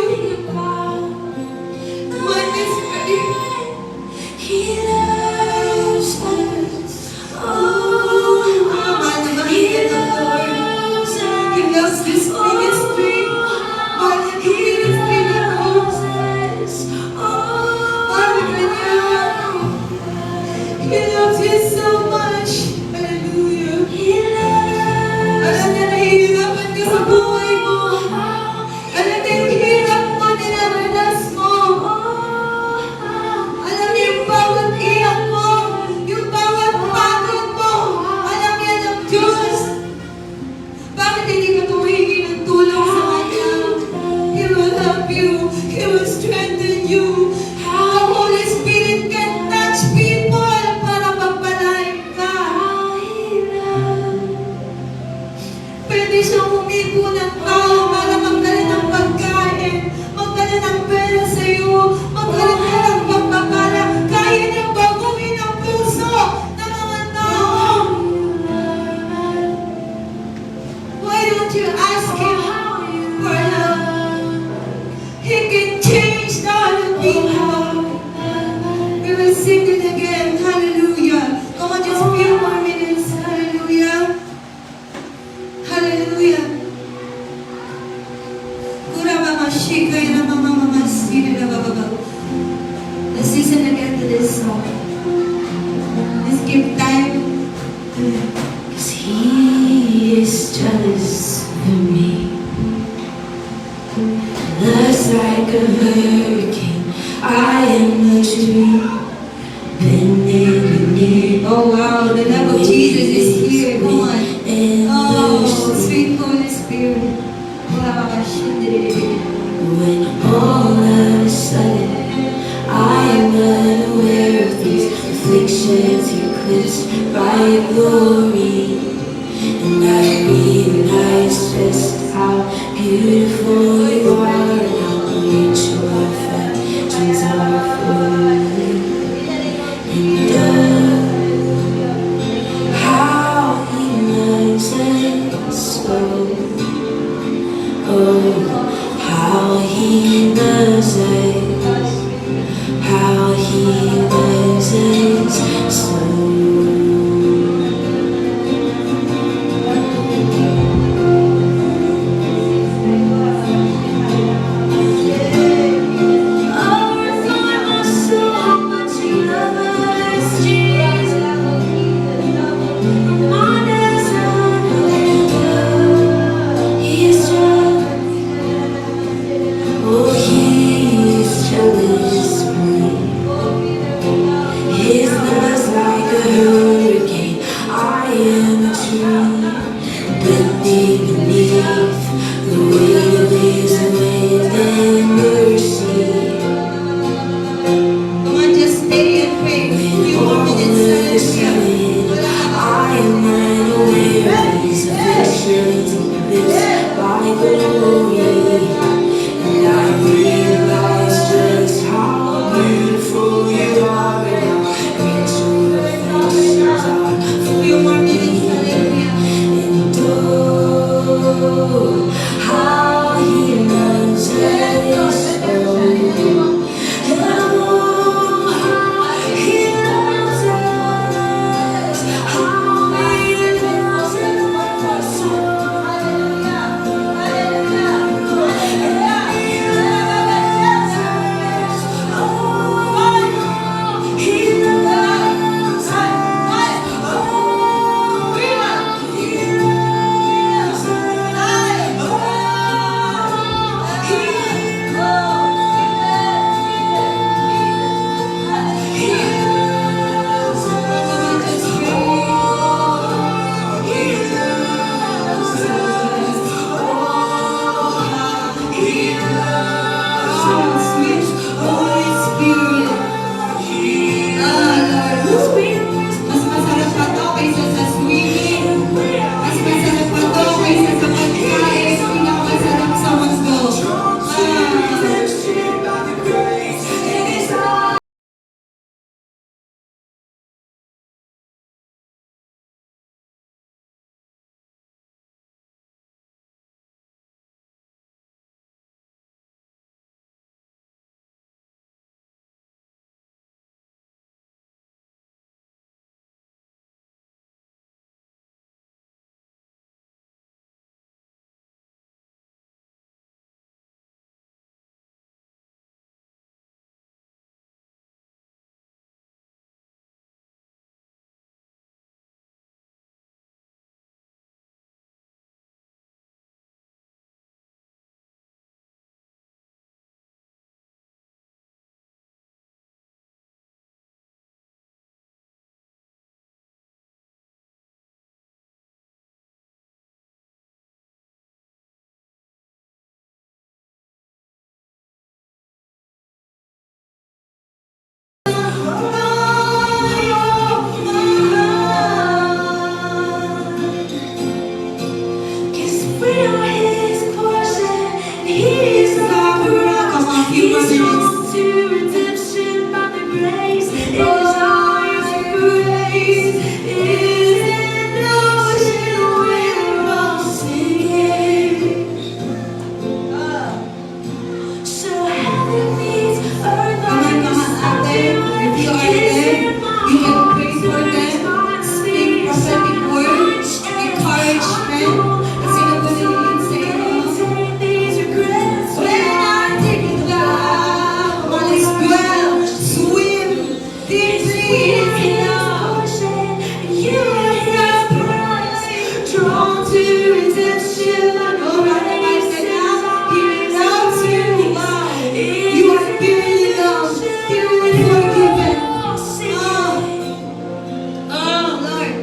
Come on, let's pray. He loves this ministry. Mahal niya itong ministry na to. Mahal niya. He loves you so much. Hallelujah. Alam niya nahihirapan ka sa buhay mo. Alam niya yung hirap mo, nilalanas mo. Alam niya yung bawat iyak mo, yung bawat pagod mo. Alam niya ng Diyos. Bakit hindi ka tumihingi ng tulong sa Kanya? He will help you. He will strengthen you. The Holy Spirit can touch people para pagpalain ka. Pwede siyang humipo ng tao para magdala ng pagkain, magdala ng pera sa iyo, magdala ng pagpapala. Kaya niyang baguhin ang puso ng mga tao. Why don't you ask Him for help? He can change the other people. We will sing it again. Hallelujah. Come on, just a few more minutes. Hallelujah. Hallelujah. Let's listen again to this song. Let's give time. Cause He is jealous of me. Love's like a hurricane. I am the tree bending beneath. Oh wow, the love of Jesus is here. Come on. Oh, sweet Holy Spirit. When all of a sudden I am unaware of these afflictions eclipsed by your glory, and I realize just how beautiful you are and how great your affections are for me. And how He loves us so. Oh, how He loves us, how He loves us so. How He loves us, oh, grace is all your grace is an ocean we're all sinking. So heaven meets earth Come on, out there. If you are there, you can pray for them. Speak prophetic words, encouragement. Kasi nabaliin sa inyo. When I take it down, all is well. Swim deeply in love. You are drawn to redemption. Oh, right, I said now, He loves you. Wow. You are dearly loved, dearly forgiven. Oh, Lord.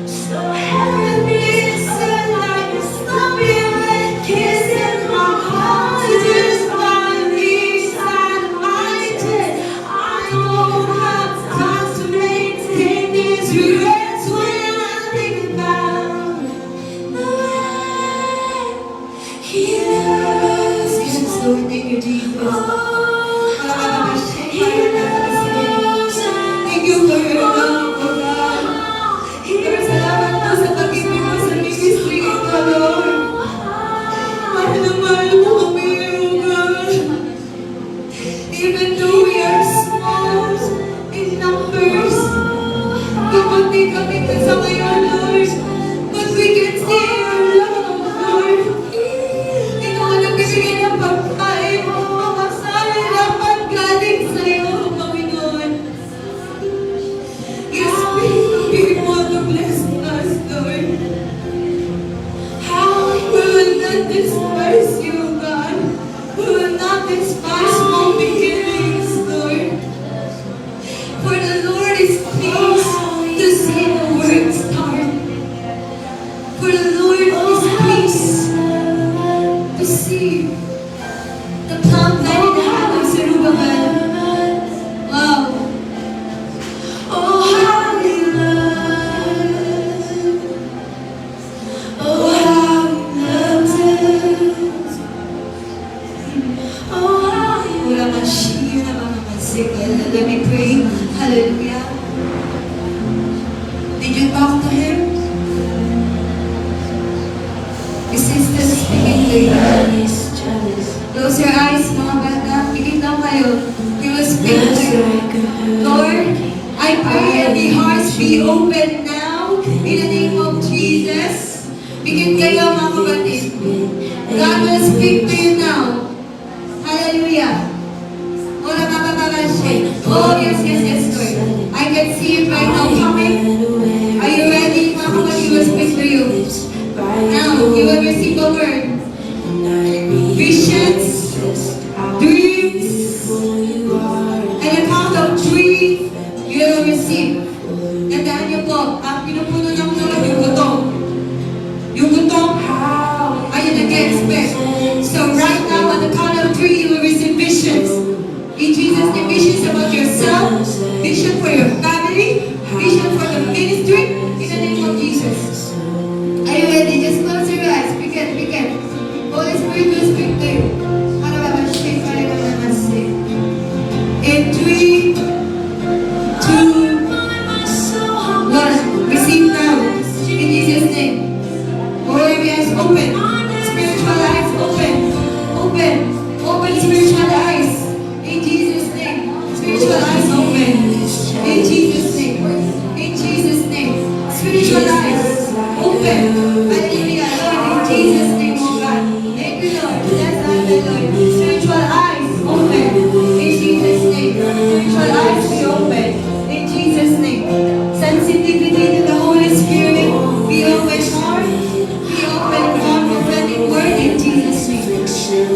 So heaven meets earth like a stormy kiss in my heart. Just by me side of my chest. I don't have time to maintain these regrets when I think about the way He loves you. Yes, Lord, thank you, Jesus. Thank you for your love, oh God. Lord, salamat po sa pag-ibig mo sa ministry ito, Lord. Mahal na mahal mo kami, oh God. Even though we are small in numbers, kapati kami sa ngayon, Lord, but we can see your love, Lord. Ikaw ang nagbibigay ng pagkain mo, mga sa'yo dapat galing sa'yo, Panginoon. You speak to people to bless us, Lord. How we will not despise you, God. We will not despise small beginnings, Lord. For the Lord is pleased to see the work start. For the Lord is pleased to see the plant that in the hand of Zerubbabel. Wow. Oh, how He loves. Oh, how He loves us. Oh, how He loves us. Let me pray. Hallelujah. Did you talk to Him? Is He still speaking to you? Close your eyes, mga bata. Pigit lang kayo. He will speak to you. Lord, I pray every hearts be open now in the name of Jesus. Bigyan kayo, mga kapatid. God will speak to you now. Hallelujah. Ola mapapapasya. Oh, yes, yes, yes, Lord. I can see it right now coming. Are you ready, mga kapatid? He will speak to you. Now, you will receive a word. Visions, dreams, and a count of 3, you will receive. Tandaan niyo po, ang pinupuno ng Lord, yung gutom. Yung gutom, ayun nag-expect. So right now, on the count of 3, you will receive visions. In Jesus' name, visions about yourself, vision for your family, vision for the ministry, in the name of Jesus. Are you ready? Just close your eyes. Begin, begin. Holy Spirit will speak to you. In 3, 2, 1. Receive now. In Jesus' name. All your eyes open. Spiritual eyes open. Open. Open spiritual eyes. In Jesus' name. Spiritual eyes open. In Jesus' name. In Jesus' name. Spiritual eyes open. Hallelujah. Lord, in Jesus' name, oh God. Thank you, Lord. Bless us, Lord. Spiritual eyes open. In Jesus' name. Spiritual eyes be open. In Jesus' name. Sensitivity to the Holy Spirit be open more. Be open more prophetic word in Jesus' name.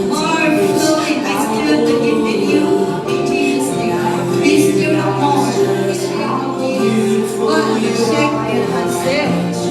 More flowing. I still the gift in you. In Jesus' name. Be still more. Be still more. One, check and myself.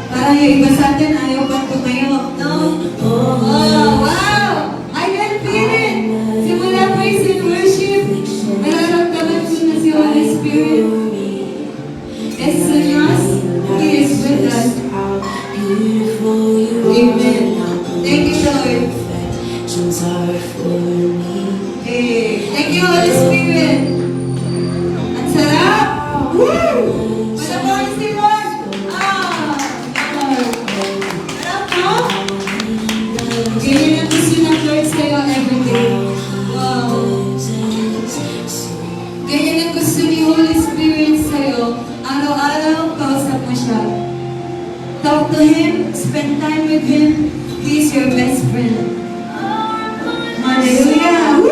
Parang yung iba sa atin, ayaw pa tumayo, no? Oh, wow! I can feel it! Simula praise and worship, nararamdaman ko na si Holy Spirit. Es Señor, He is with us. Amen. Thank you, Lord. Hey, thank you, Holy Spirit. Ang sarap! Woo! Malabahan si Lord! Lord. Sarap, no? Ganyan ang gusto ng Lord sa'yo everyday. Wow! Ganyan ang gusto ni Holy Spirit sa'yo. Araw-araw, kausap mo siya. Talk to Him, spend time with Him. He is your best friend. Hallelujah!